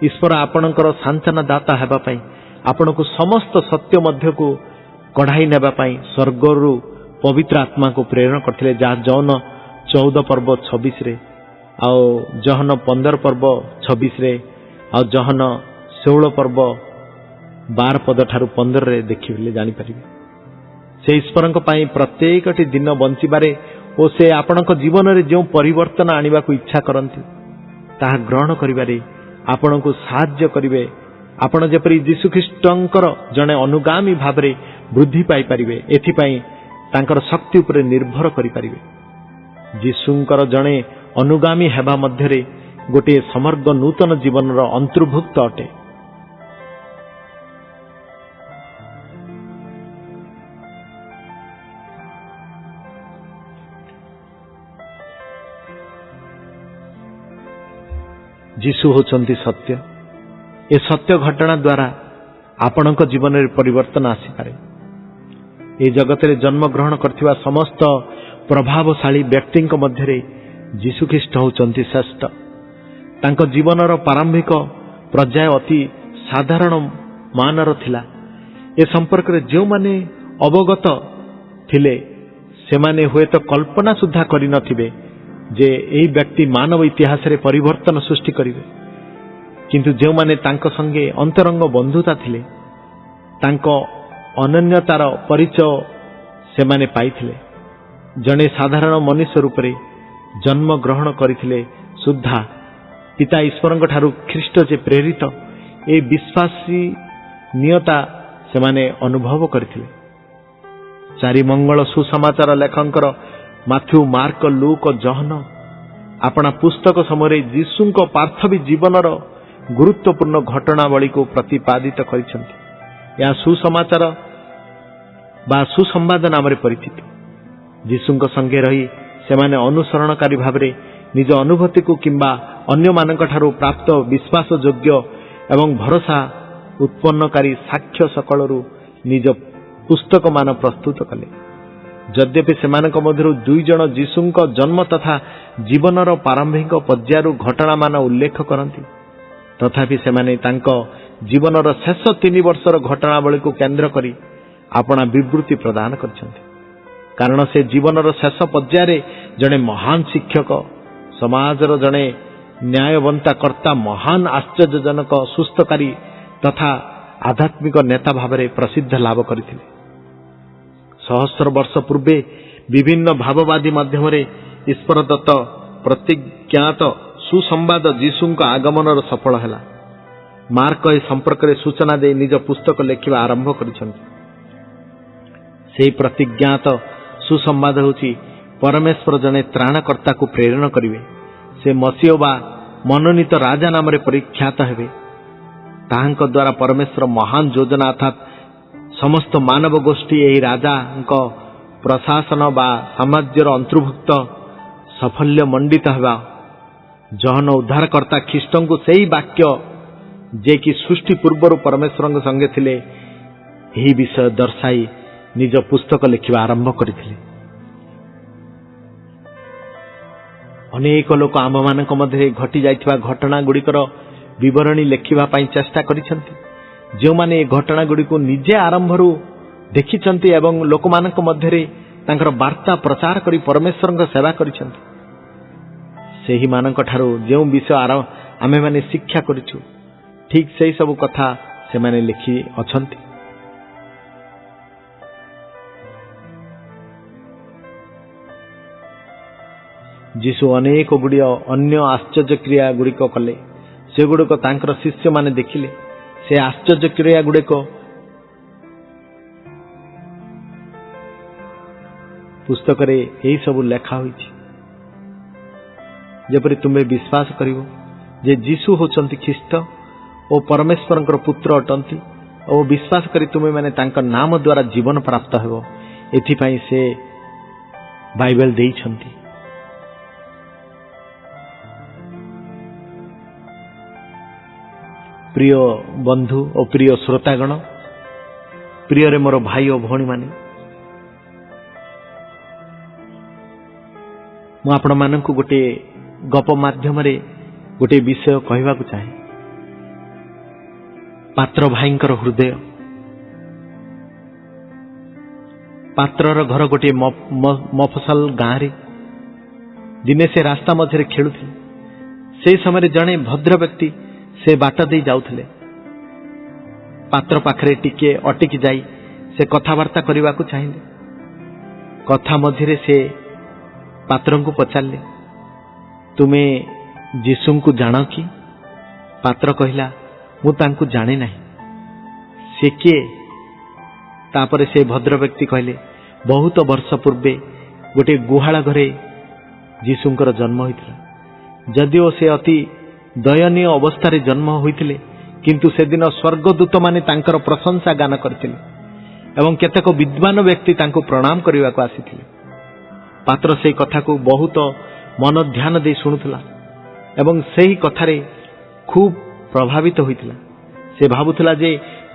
ईश्वर आपणकर सांत्वना दाता हेबा पई आपणको समस्त सत्य मध्य को कढ़ाई नेबा पई स्वर्गरु पवित्र आत्मा को प्रेरण करथिले जा जौन 14 पर्व 26 रे आ जहन 15 पर्व 26 रे आ जहन 16 पर्व 12 पद ठारू 15 रे देखिले जानि परिबे। से ईश्वरଙ୍କ ପାଇଁ प्रत्येकटी दिन बंचिबारे ओ से आपणक जीवन रे जो परिवर्तन आनिबा को इच्छा करंती ताहा ग्रहण करिबारे आपणको साहाय्य करिवे। आपण जेपरि जीशु ख्रीष्टंकर जणे अनुगामी भावरे वृद्धि पाई परिवे एथि पई तांकर शक्ति उपरे निर्भर करि परिवे। जीशुंकर जणे अनुगामी हेबा मध्यरे गोटे समग्र नूतन जीवन रो अंतर्भुक्त अटे। जीशु होचंती सत्य। ए सत्य घटना द्वारा आपणक जीवन में परिवर्तन आसी पारे। ए जगत रे जन्म ग्रहण करथिबा समस्त प्रभावशाली व्यक्ति मध्य जीशु ख्रीष्ट होचंती श्रेष्ठ। तांको जीवनर प्रारंभिक पर्याय अति साधारण मानर थिला। ए संपर्क रे जो माने अवगत थिले से माने हुए तो कल्पना सुद्धा करि नथिबे जे एई व्यक्ति मानव इतिहास रे परिवर्तन सृष्टि करिवे। किंतु जो माने तांको संगे अंतरंग बंधुता थिले तांको अनन्यतार परिचय से माने पाइथिले। जने साधारण मनुष्य रूप रे जन्म ग्रहण करिथिले सुद्धा पिता ईश्वरଙ୍କ ठारू ख्रीष्ट जे प्रेरित ए विश्वासी नियता से माने अनुभव करिथिले। चारि मंगल सुसमाचार लेखकर माथ्यू मार्क लूक जहन अपना पुस्तक समय जीशुଙ୍କ पार्थवी जीवनर गुरुत्वपूर्ण घटनावली को प्रतिपादित करिसेंति। या सुसमाचार बा सुसंवाद नाम रे परिचित। जीशुଙ୍କ संगे रही से माने अनुसरणकारी भावरे निज अनुभूति को किंबा अन्य मानक ठारू प्राप्त विश्वास योग्य एवं भरोसा उत्पन्नकारी साक्ष्य सकलरु निज पुस्तक मान प्रस्तुत कले। यद्यपि सेमानक मध्यरु 2 जण जीशुଙ୍କ जन्म तथा जीवनर प्रारंभिक पर्यायरु घटना मान उल्लेख करंती तथापि सेमाने तांको जीवनर शेष 3 वर्षर घटनावली को केंद्र करी अपना विवृत्ति प्रदान करछन्ति। कारण से जीवनर शेष पर्याय जड़े महान शिक्षक समाजर जड़े न्यायवंता कर्ता महान आश्चर्यजनक सुस्थकारी तथा आध्यात्मिक नेता भावरे प्रसिद्ध लाभ करथिले। सहस्र वर्ष पूर्वे विभिन्न भाववादी माध्यम ईश्वर दत्त प्रतिज्ञात सुसंवाद जीशुଙ୍କ आगमनर सफल है। मार्क ए संपर्क में सूचना दे निज पुस्तक लेखिबा आरंभ करिसंति। सेही प्रतिज्ञात सुसंवाद होची परमेश्वर जने त्राणकर्ता को प्रेरण करिवे। से मसीह बा मनोनीत राजा नाम रे परीक्षात हेबे। ताहांक द्वारा परमेश्वर महान योजना अर्थात समस्त मानव गोष्ठी एही राजा प्रशासन बा साम्राज्यर अंतर्भुक्त साफल्य मंडित हेबा। जहन उद्धारकर्ता ख्रीष्ट को सही वाक्य जे कि सृष्टि पूर्वर परमेश्वर संगे थिले यही विषय दर्शाई निज पुस्तक लिखिबा आरंभ करथिले। अनेक लोक आम मानक मध्य घटी जाइथिबा घटना गुड़िकर विवरणी लेखिबा पई चेष्टा करिसंती। जो माने ए घटना गुड़ी को निजे आरंभरू देखिचंती एवं लोक मानक मध्य तांकर वार्ता प्रचार करी परमेश्वर सेवा करिसंती। सेही मानक ठारू जो विषय आमे माने शिक्षा करिछु ठीक सही सब कथा से माने लिखि अछंती। जीशु अनेक गुड़िया अन्य आश्चर्य क्रिया गुड़िक कले। से गुड़िक तांकर शिष्य माने देखिले। से आश्चर्य क्रिया गुड़िक पुस्तक रे यही सब लेखा होइछि। जेपरि तुम्हें विश्वास करिवो जे जीशु होचंती ख्रीष्ट और परमेश्वर पुत्र अटंती और विश्वास करी तुम्हें माने तांकर नाम द्वारा जीवन प्राप्त हेबो। एथिपाई से बाइबल देइछंती। प्रिय बंधु और प्रिय श्रोतागण, प्रिय रे मोर भाई और भौणी माने, मु आपण मानकु गोटे गप माध्यम रे गोटे विषय कहवा को चाहे। पात्र भाईंकर हृदय। पात्रर घर गोटे मफसल गाँ रे दिने से रास्ता मझे खेलुथिले। से समय जड़े भद्र व्यक्ति से बाट दे जाउथिले। पात्र पाखरे टिके अटिकी जाई से कथावार्ता करने को चाहिए। कथा मझे से पात्र को पचारे, तुम्हें जीशु को जान कि? पात्र कहला, मु तांको जाने नहीं। से किए? तापर से भद्र व्यक्ति कहले, बहुत वर्ष पूर्वे गोटे गुहाल घरे जीशुंकर जन्म होइतिला। जदिओ से अति दयनीय अवस्था जन्म होइतिले, किंतु से दिन स्वर्गदूत माने तांकर प्रशंसा गान करथिले एवं केतेक विद्वान व्यक्ति तांको प्रणाम करने को आसीथिले। पात्र से कथा को बहुत मन ध्यान दे शुणुला एवं सही कथारे खूब प्रभावित होइतिला। से भाबुथिला जे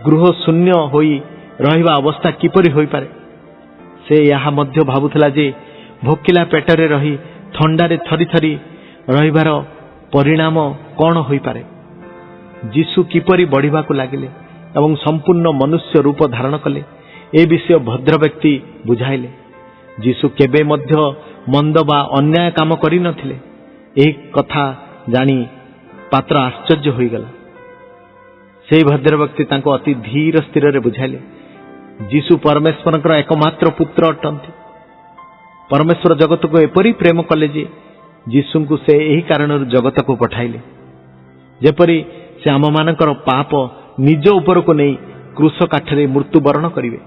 गृह शून्य होई रहिबा अवस्था किपरि होई पारे। से यहा मध्य भाबुथिला जे भोकिला पेटरे रही थंडारे थरी थरी रहिबार परिणाम कौन होई पारे। जीशु किपरि बढ़िबा को लागिले एवं संपूर्ण मनुष्य रूप धारण कले, ए विषय भद्र व्यक्ति बुझाइले। जीशु केबे मध्य मंद बा अन्याय काम करि नथिले। एक कथा जानी पात्र आश्चर्य होई गला। से भद्र व्यक्ति तांको अति धीर स्थिर रे बुझाइले, जीशु परमेश्वरकर एकमात्र पुत्र अटंती। परमेश्वर जगत को एपरी प्रेम कले जे जीशु को से यही कारण जगत को पठाइले, जेपरी से आम मानकर पाप निज उपर को नहीं क्रूस काठरे मृत्युवरण करिवे।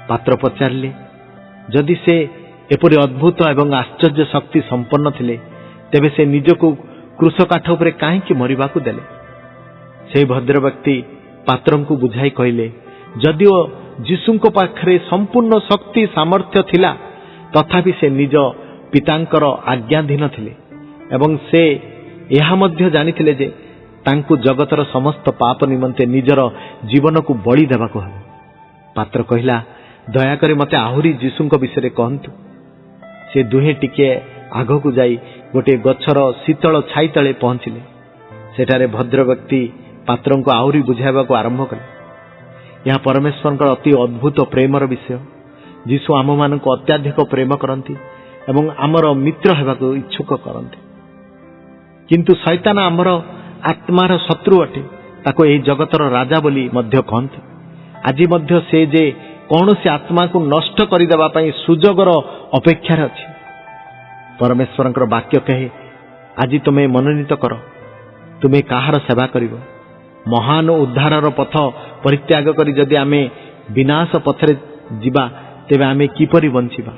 पात्र पचारे, जदि से एपरी अद्भुत एवं आश्चर्य शक्ति संपन्न थिले, तेबे से निज को क्रूस काठ उपरे काहेकि मरिबा को देले। से भद्र व्यक्ति पात्र को बुझाई कहले, जदिओ जीशुंको पाखरे संपूर्ण शक्ति सामर्थ्य थिला, तथापि से निज पितांकर आज्ञाधीन थिले एवं से यह मध्य जानिथिले जे तांकु जगतर समस्त पाप निमंते निजर जीवन को बलि देबा को हबो। पात्र कहला, दयाकरी मते आहुरी जीशुंको विषय कहंतु। से दुहे टिके आग को जाई गोटे गछर शीतल छाई तले पहुंचिले। सेठारे भद्र व्यक्ति पात्र को आहुरी बुझाइबा को आरंभ कले। यह परमेश्वर अति अद्भुत प्रेमर विषय। जीशु आम मान को अत्याधिक प्रेम करती एवं आमर मित्र हेबा को इच्छुक करते, किंतु शैतान आमर आत्मार शत्रु अटे। ताको एही जगतर राजा बोली मध्य कहते। आज मध्य से जे कौन से आत्मा को नष्ट करदेवा सुजोगर अपेक्षार अच्छी। परमेश्वर वाक्य कहे आज तुम्हें मनोनीत कर तुम्हें कहार सेवा करिवो। महान उद्धारर पथ परित्याग करी जदि आमे विनाश पथरे जिबा तेबे आमे किपरि बंचिबा।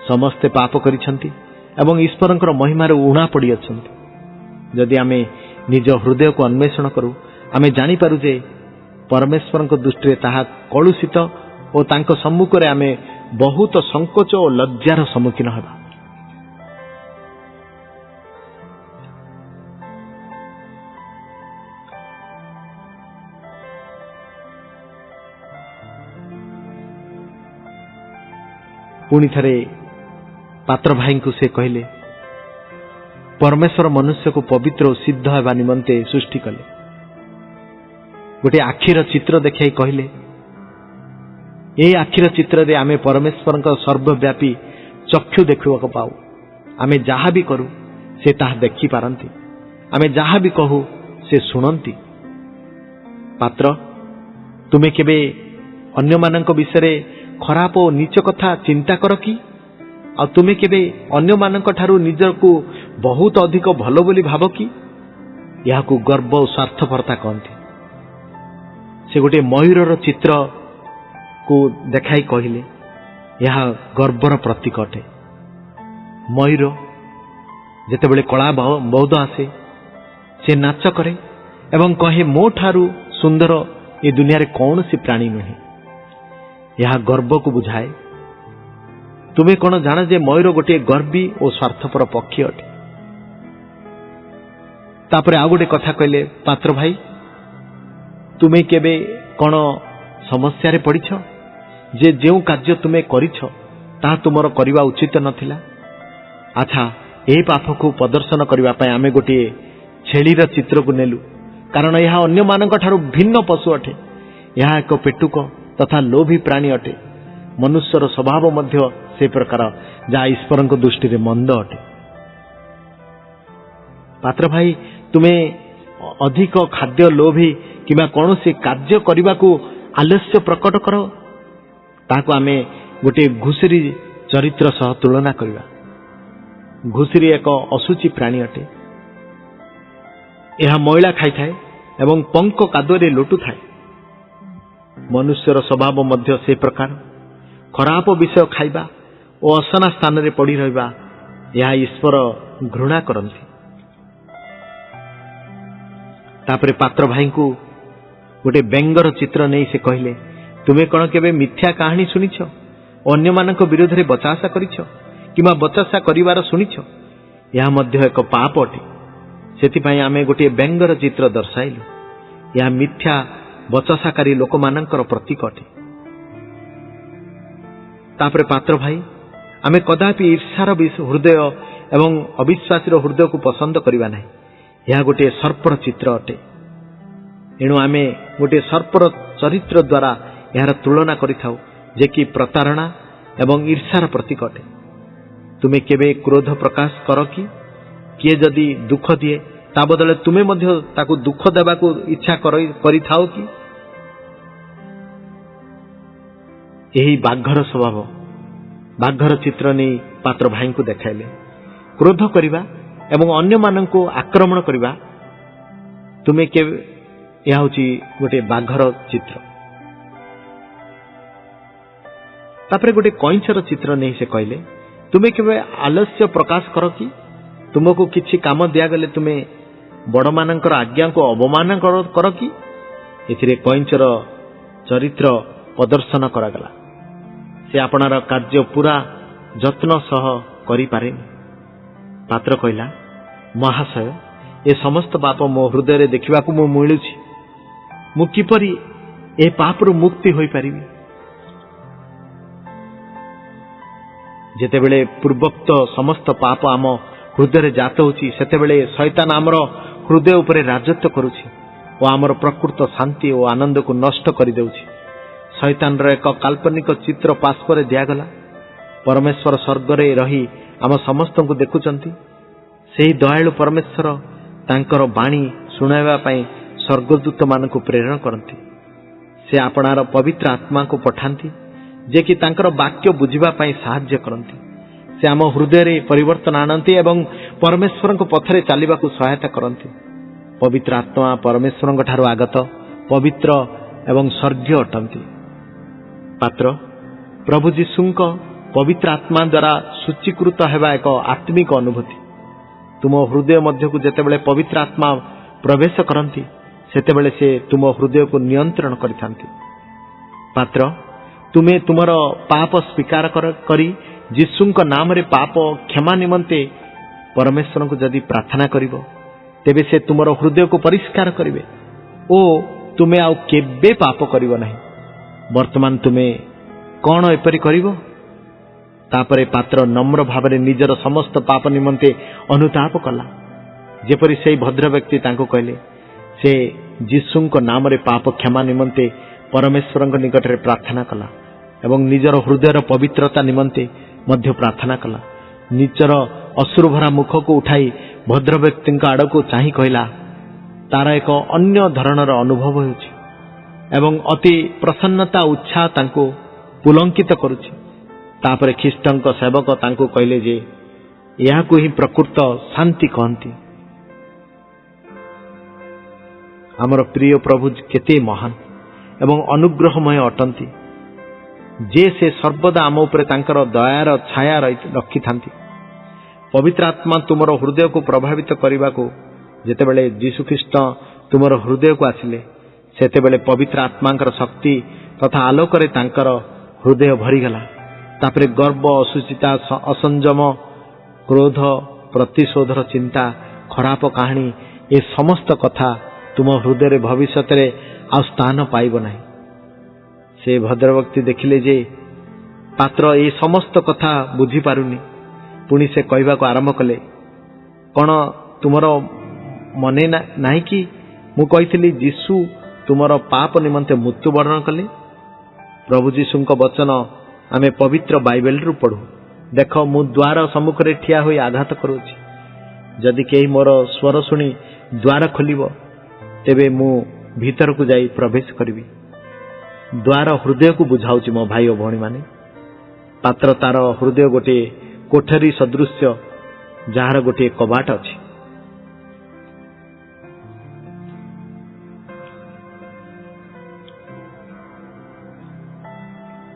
समस्ते पाप करिसंती एवं ईश्वरंकर महिमार उणा पड़ी अछंती। जदि आमे निज हृदय को अन्वेषण करू आमे जानि पारू जे परमेश्वरंक दृष्टि रे ताहा कलुषित और तांको सम्मुख रे आमे बहुत संकोच और लज्जार सम्मुखीन हेबा। पुणी थरे पात्र भाई को से कहले परमेश्वर मनुष्य को पवित्र और सिद्ध होगा निमंते सृष्टि कले। गोटे आखिर चित्र देखाई कहले ये आखिर चित्र रे आमे परमेश्वर सर्वव्यापी चक्षु देखा पाऊ। आमे जहा भी करू से ताहा देखि पारंती, आमे जहा भी कहू से शुणती। पात्र तुमे केबे अन्य मानक विषय खराब और नीच कथा चिंता कर कि आ तुमे केबे अन्य मानक ठारू निजर को बहुत अधिक भलो बोली भाव कि? यह को गर्व और स्वार्थपरता कहती। से गोटे मयूर चित्र को देखाई कहले यह गर्वर प्रतीक अटे। मयूर जेतेबेले कला बौद्ध आसे से नाच करे एवं कहे मो ठारू सुंदर ए दुनिया रे कौन सी प्राणी नुहे। यह गर्व को बुझाए। तुम्हें कौन जान जे मयूर गोटे गर्वी और स्वार्थपर पक्षी अटे। तापरे आ गोटे कथा कहले पात्र भाई तुम्हें केबे कौन समस्या रे पड़िछ जे जेउ कार्य तुम्हें करिछ ता तुमर करिवा उचित नथिला। अच्छा ए पाप को प्रदर्शन करबा पय आमे गोटे छेलीर चित्र को नेलु कारण यह अन्य मानक ठारू भिन्न पशु अटे। यह एक पेटुक तथा लोभी प्राणी अटे। मनुष्यर स्वभाव मध्य से प्रकार जहाँ ईश्वर दृष्टि रे मंद अटे। पात्र भाई तुम्हें अधिक खाद्य लोभी किंबा कौन से कार्य करने को आलस्य प्रकट कर ताको आमे गोटे घुसरी चरित्र सह तुलना करवा। घुसरी एक असुचि प्राणी अटे। यह मैला खाई थाए एवं पंक कादुरे लुटु थाए। मनुष्यर स्वभाव मध्य से प्रकार खराब विषय खाइबा और असना स्थान रे पड़ी रहिबा यह ईश्वर घृणा करंती। तापरे पात्र भाई को गोटे व्यंगर चित्र नहीं से कहले तुम्हें कौन केबे मिथ्या कहानी सुनिछ अन्य मानक विरोध रे बचासा करिछ किमा बचासा करिवार सुनिछ। यह मध्य एक पाप अटे। सेति आमे गोटे व्यंगर चित्र दर्शाइलु। यह मिथ्या बचासाकारी लोक मानकर प्रतीक अटे। तापरे पात्र भाई आमे कदापि ईर्षार हृदय एवं अविश्वासी हृदय को पसंद करवा नहीं। यह गोटे सर्पर चित्र अटे। एणु आमे गोटे सर्पर चरित्र द्वारा यार तुलना करिथाउ जे कि प्रतारणा एवं ईर्षार प्रतीक अटे। तुमे केबे क्रोध प्रकाश कर कि किए जदि दुख दिए ता बदले तुमे मध्य ताकू दुख देबाकू इच्छा करिथाउ कि? यही बाघर स्वभाव बाघर चित्र नहीं पात्र भाई को देखाइले। क्रोध करिबा एवं अन्य मानन को आक्रमण करिबा तुमे के यह होची गोटे बाघर चित्र। तापरे गोटे कईंचर चित्र नहीं से कहले तुमे केबे आलस्य प्रकाश कर कि? तुमको किछि काम दिया गले तुमे बड़ मानकर आज्ञा को अवमान कर कि? एथिरे कईंचर चरित्र प्रदर्शन करागला। से आपणार कार्य पूरा जत्न सह करि पारेनि। पात्र कहला महाशय ए समस्त पाप मो हृदय रे देखिबा को मो मिलुछि। मु किपरि ए पापरु मुक्ति होई पारिबि? जेतेबेले पूर्वोक्त समस्त पाप आम हृदय रे जात होछि सेतेबेले शैतान आमर हृदय उपरे राजत्व करुछि और आमर प्रकृत शांति और आनंद को नष्ट कर देउछि। शैतान रो एक काल्पनिक चित्र पार्श्व रे दियागला। परमेश्वर स्वर्ग रे रही आम समस्त को देखुचंती। सेही दयालु परमेश्वर तांकर बाणी सुनाइबा पई स्वर्गदूत मान को प्रेरण करती। से आपणार पवित्र आत्मा को पठांती जे कि तांकर वाक्य बुझिबा पई सहाय्य करती। से आम हृदय परिवर्तन आनती एवं परमेश्वर पथरे चलने को सहायता करती। पवित्र आत्मा परमेश्वर ठारू आगत पवित्र एवं स्वर्गीय अटंती। पात्र प्रभु जीशुंक पवित्र आत्मा द्वारा सूचीकृत हेबा एक आत्मिक अनुभूति। तुम हृदय मध्य को जेतेबेले पवित्र आत्मा प्रवेश करती सेतेबेले से तुम हृदय को नियंत्रण करिथांती। पात्र तुमे तुमर पाप स्वीकार करी जीशुंक नाम रे पाप क्षमा निमंते परमेश्वर को जदि प्रार्थना करिवो तेबे से तुमर हृदय को परिष्कार करिवे ओ तुमे आउ केबे पाप करिवो नहीं। वर्तमान तुमे कौन एपरि करिवो? तापरे पात्र नम्र भावरे निजर समस्त पाप निमंते अनुताप कला। जेपरि से भद्र व्यक्ति तांको कहले से जीशुंक नाम रे पाप क्षमा निमंते परमेश्वर निकट रे प्रार्थना कला एवं निजर हृदयर पवित्रता निमंते मध्य प्रार्थना कला। निजर अश्रुभरा मुख को उठाई भद्र व्यक्ति आड़ को चाही कहला तार एक अन्य धरणर अनुभव होउछि एवं अति प्रसन्नता उत्साह तांको पुलंकित करुछि। तापरे ख्रीष्टंक सेवक तांको कहले जे याकु ही प्रकृत शांति कहंती। हमर प्रिय प्रभु केते महान एवं अनुग्रहमय अटंती जे से सर्वदा आम उपरे तांकर दयार छाया रखी थांती। पवित्र आत्मा तुमर हृदय को प्रभावित करने को जेतेबेले यीशु ख्रीष्ट तुमर हृदय को आसिले सेतेबेले पवित्र आत्मांकर शक्ति तथा आलोक रे तांकर हृदय भरीगला। तापरे गर्व असुचिता असंजम क्रोध प्रतिशोधर चिंता खराब कहानी ए समस्त कथा तुम हृदय रे भविष्य रे आ स्थान पाइब नहीं। से भद्रभक्ति देखिले जे पात्र ए समस्त कथा बुझी पारुनी पुणी से कहवा को आरंभ कले कौन तुमर मने नाही कि मु कहितली यीशु तुमर पाप निमंते मृत्युवरण कले। प्रभु जीशुंक वचन आमे पवित्र बाइबल रु पढ़ू। देख मु द्वार सम्मुख रे ठिया होई आघात करूछि। जदि केही मोर स्वर सुनी द्वार खोलिबो तेबे मु भीतर को जाई प्रवेश करिवि। द्वार हृदय को बुझाउछि मो भाई और भौणी माने। पात्र तार हृदय गोटे कोठरी सदृश्य जार गोटे कबाट अछि।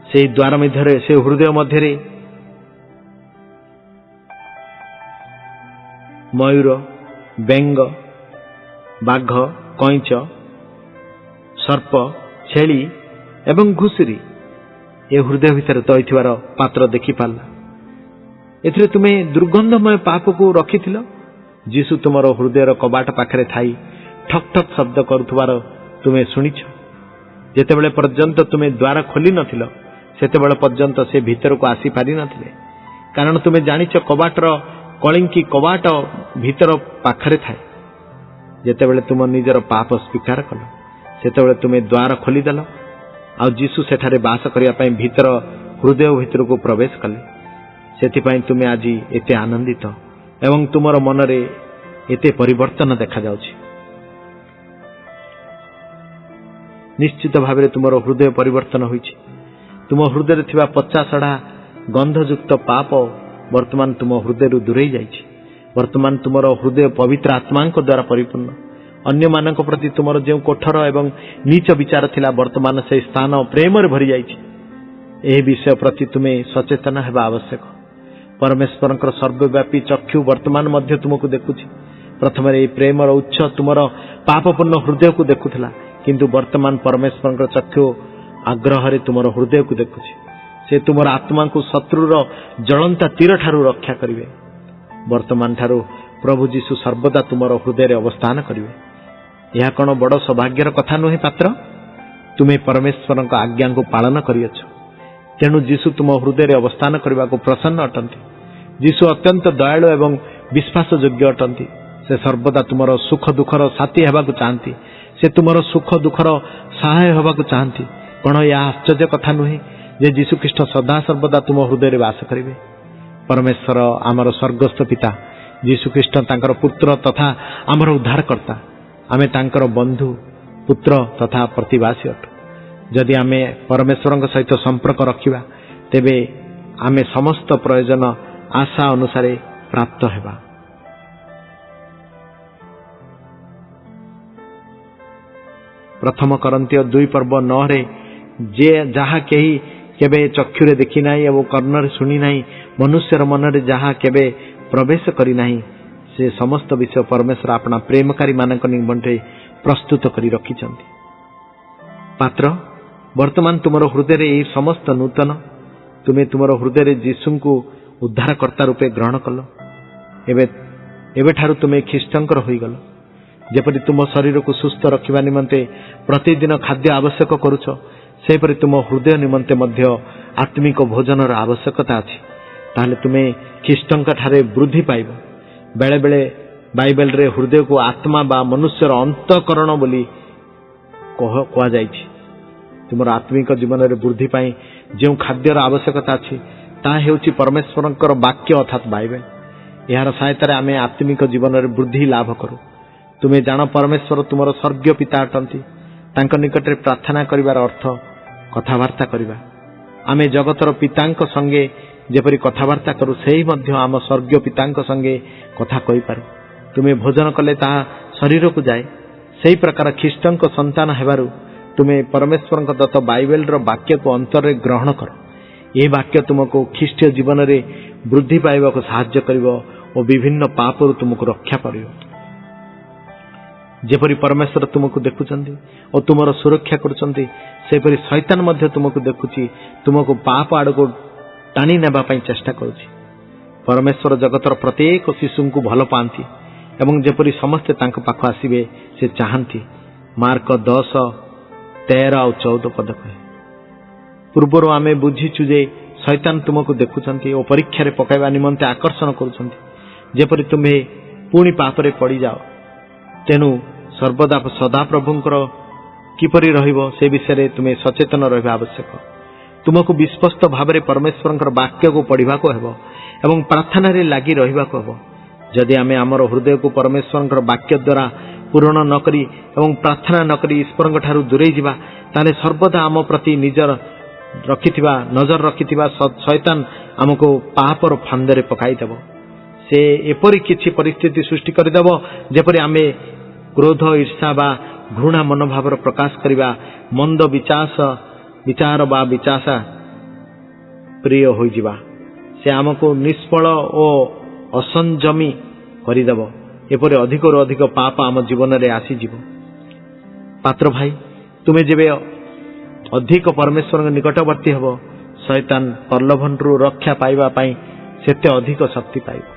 से द्वार मध्य से हृदय मध्य मयूर बेंग बाघ कईच सर्प छेली एवं घुसुरी ए हृदय भितर तैथिवार पात्र देखि पाला। एथिरे तुमे दुर्गंधमय पाप को रखिथिल। जीशु तुमर हृदयर कबाट पाखरे थाई ठक ठक शब्द करुथुवार तुमे सुनिछ। जेतेबेले पर्यंत तुमे द्वार खोली नथिल सेतेबेले पर्यंत से भीतर को आसी पारि नथिले। कारण तुमे जानिछ कबाटर कलिंकी कबाट भीतर पाखरे थाए। जेतेबेले तुम निजर पाप स्वीकार कल सेतेबेले तुमे द्वार खोलीदेल आ जीशु सेठारे बास करिया पई भीतर हृदय भीतर को प्रवेश कले। सेथिपई तुमे आज एते आनंदित एवं तुमर मनरे एते परिवर्तन देखा जाउछि। निश्चित भाव तुमर हृदय परिवर्तन होइछि। तुम हृदय थिबा पच्चा सड़ा गंधयुक्त पाप वर्तमान तुम हृदय दूरेई जाइछि। वर्तमान तुमर हृदय पवित्र आत्मांक द्वारा परिपूर्ण। अन्य मानक प्रति तुमर जो कोठर एवं नीच विचार थिला वर्तमान से स्थान प्रेम रे भरी जाइछि। एही विषय प्रति तुमे सचेतन हेबा आवश्यक। परमेश्वर सर्वव्यापी चक्षु वर्तमान मध्य तुमको देखुछि। प्रथम प्रेम उच्च तुमर पापपूर्ण हृदय को देखुथिला किंतु वर्तमान परमेश्वर चक्षु आग्रह रे तुमर हृदय को देखुछि। से तुमर आत्मा को शत्रुर जलंता तीर ठारू रक्षा करिवे। वर्तमान ठारू प्रभु जीशु सर्वदा तुमर हृदय रे अवस्थान करिवे। यह कौन बड़ सौभाग्यर कथा नुहे पात्र? तुमे परमेश्वर आज्ञा को पालन करियछ। तेणु जीशु तुम हृदय रे अवस्थान करने को प्रसन्न अटंती। जीशु अत्यंत दयालु एवं विश्वास योग्य अटंती। से सर्वदा तुमर सुख दुखर साथी हेबा को चाहती। से तुमर सुख दुखर सहाय हेबा को चाहती। कौन यह आश्चर्य कथा नुहे जे जीशु ख्रीष्ट सदा सर्वदा तुम हृदय रे वास करिवे। परमेश्वर आमर स्वर्गस्थ पिता जीशु ख्रीष्ट तांकर पुत्र तथा आमर उद्धारकर्ता। आमे तांकर बंधु पुत्र तथा प्रतिवासी अटु। जदि आमे परमेश्वर सहित संपर्क रखिबा तेबे आमे समस्त प्रयोजन आशा अनुसार प्राप्त हेबा। प्रथम करंतिय 2:9 रे जे जहा केही केबे चक्षुरे देखि नाही एवं कर्णरे सुनी नाही मनुष्यर मनरे जहा केबे प्रवेश करी नाही से समस्त विषय परमेश्वर अपना प्रेमकारी मानक निमंते प्रस्तुत करी रखिछन्ति। पात्र वर्तमान तुमर हृदय ए समस्त नूतन तुमे तुमर हृदय जीशु को उद्धारकर्ता रूपे ग्रहण कल। एबे ठारू तुमे ख्रीष्टंकर होई गल। जेपरि तुम शरीर को सुस्थ रखिबा निमंते प्रतिदिन खाद्य आवश्यक करूछ सेपरि तुम हृदय निमंते मध्य आत्मिक भोजनर आवश्यकता अछि। ताहले तुमे ख्रीष्टंक ठारे वृद्धि पाइब। बेले बेले बाइबल रे हृदय को आत्मा बा मनुष्यर अंतःकरण बोली कहा जाइछि। तुमर आत्मिक जीवन रे वृद्धि पाई जो खाद्यर आवश्यकता अछि ता हेउछि परमेश्वरंकर वाक्य अर्थात बाइबल। यार सहायतारे आमे आत्मिक जीवन रे वृद्धि लाभ करू। तुमे जान परमेश्वर तुमर स्वर्गीय पिता अटंती। तांक निकटरे प्रार्थना करिवार अर्थ कथावार्ता करिबा। आमे जगतर पितांक संगे जेपरि कथावार्ता करू सेही मध्य आम स्वर्गीय पितांक संगे कथा कहि पारू। तुमे भोजन कले ताहा शरीर को जाए सेही प्रकार ख्रीष्टंक संतान हेबारू तुमे परमेश्वरंक दत्त बाइबल रो वाक्य को अंतर रे ग्रहण कर। ए वाक्य तुमको ख्रीष्टीय जीवन रे वृद्धि पाइबा को सहाय्य करिवो और विभिन्न पापरु तुमको रक्षा करिवो। जेपरि परमेश्वर तुमको देखुचंदी और तुमर सुरक्षा करुचंदी सेपरि शैतान मध्य तुमको देखुची तुमको पाप आड़ को टाणी नेबा पई चेष्टा करुची। परमेश्वर जगतर प्रत्येक शिशु को भल पाती एवं जेपरि समस्ते तांक पाख आसीबे से चाहंती। मार्क 10:13 और 14 पद कहे। पूर्वर आमे बुझीचु जे शैतान तुमको देखुचंती और परीक्षा रे पकाइबा निमंते आकर्षण करुचंती जेपरि तुमे पुणी पाप रे पड़ी जाओ। तेनु सर्वदा सदा प्रभुंकर किपरि रहिबो से विषय तुमे सचेतन रहिबा आवश्यक। तुमको विस्पष्ट भाव में परमेश्वरंकर वाक्य को पढ़ा को हेबो एवं प्रार्थना रे लागी रहिबा को हेबो। जदि आमे हमर हृदय को परमेश्वरंकर वाक्य द्वारा पूर्ण न करी एवं प्रार्थना न करी ईश्वरंक ठारू दूरेई जिबा ताले सर्वदा आम प्रति निजर रखिथिबा नजर रखिथिबा शैतान हमको पापर फांदरे पकाई देबो। से एपरि किछि परिस्थिति सृष्टि कर देबो जेपरि आमे क्रोध ईर्षा बा घृणा मनोभाव प्रकाश करिबा मंद विचार बा विचासा प्रिय होई जिबा। से हमको निष्फल और असंजमी करिदेव। एपरि अधिक अधिक पाप आम जीवन रे आसी जीव। पात्र भाई तुमे जेबे अधिक परमेश्वर निकटवर्ती हबो शैतान प्रलोभनरु रक्षा पाइबा पई सेते अधिक शक्ति पाइबो।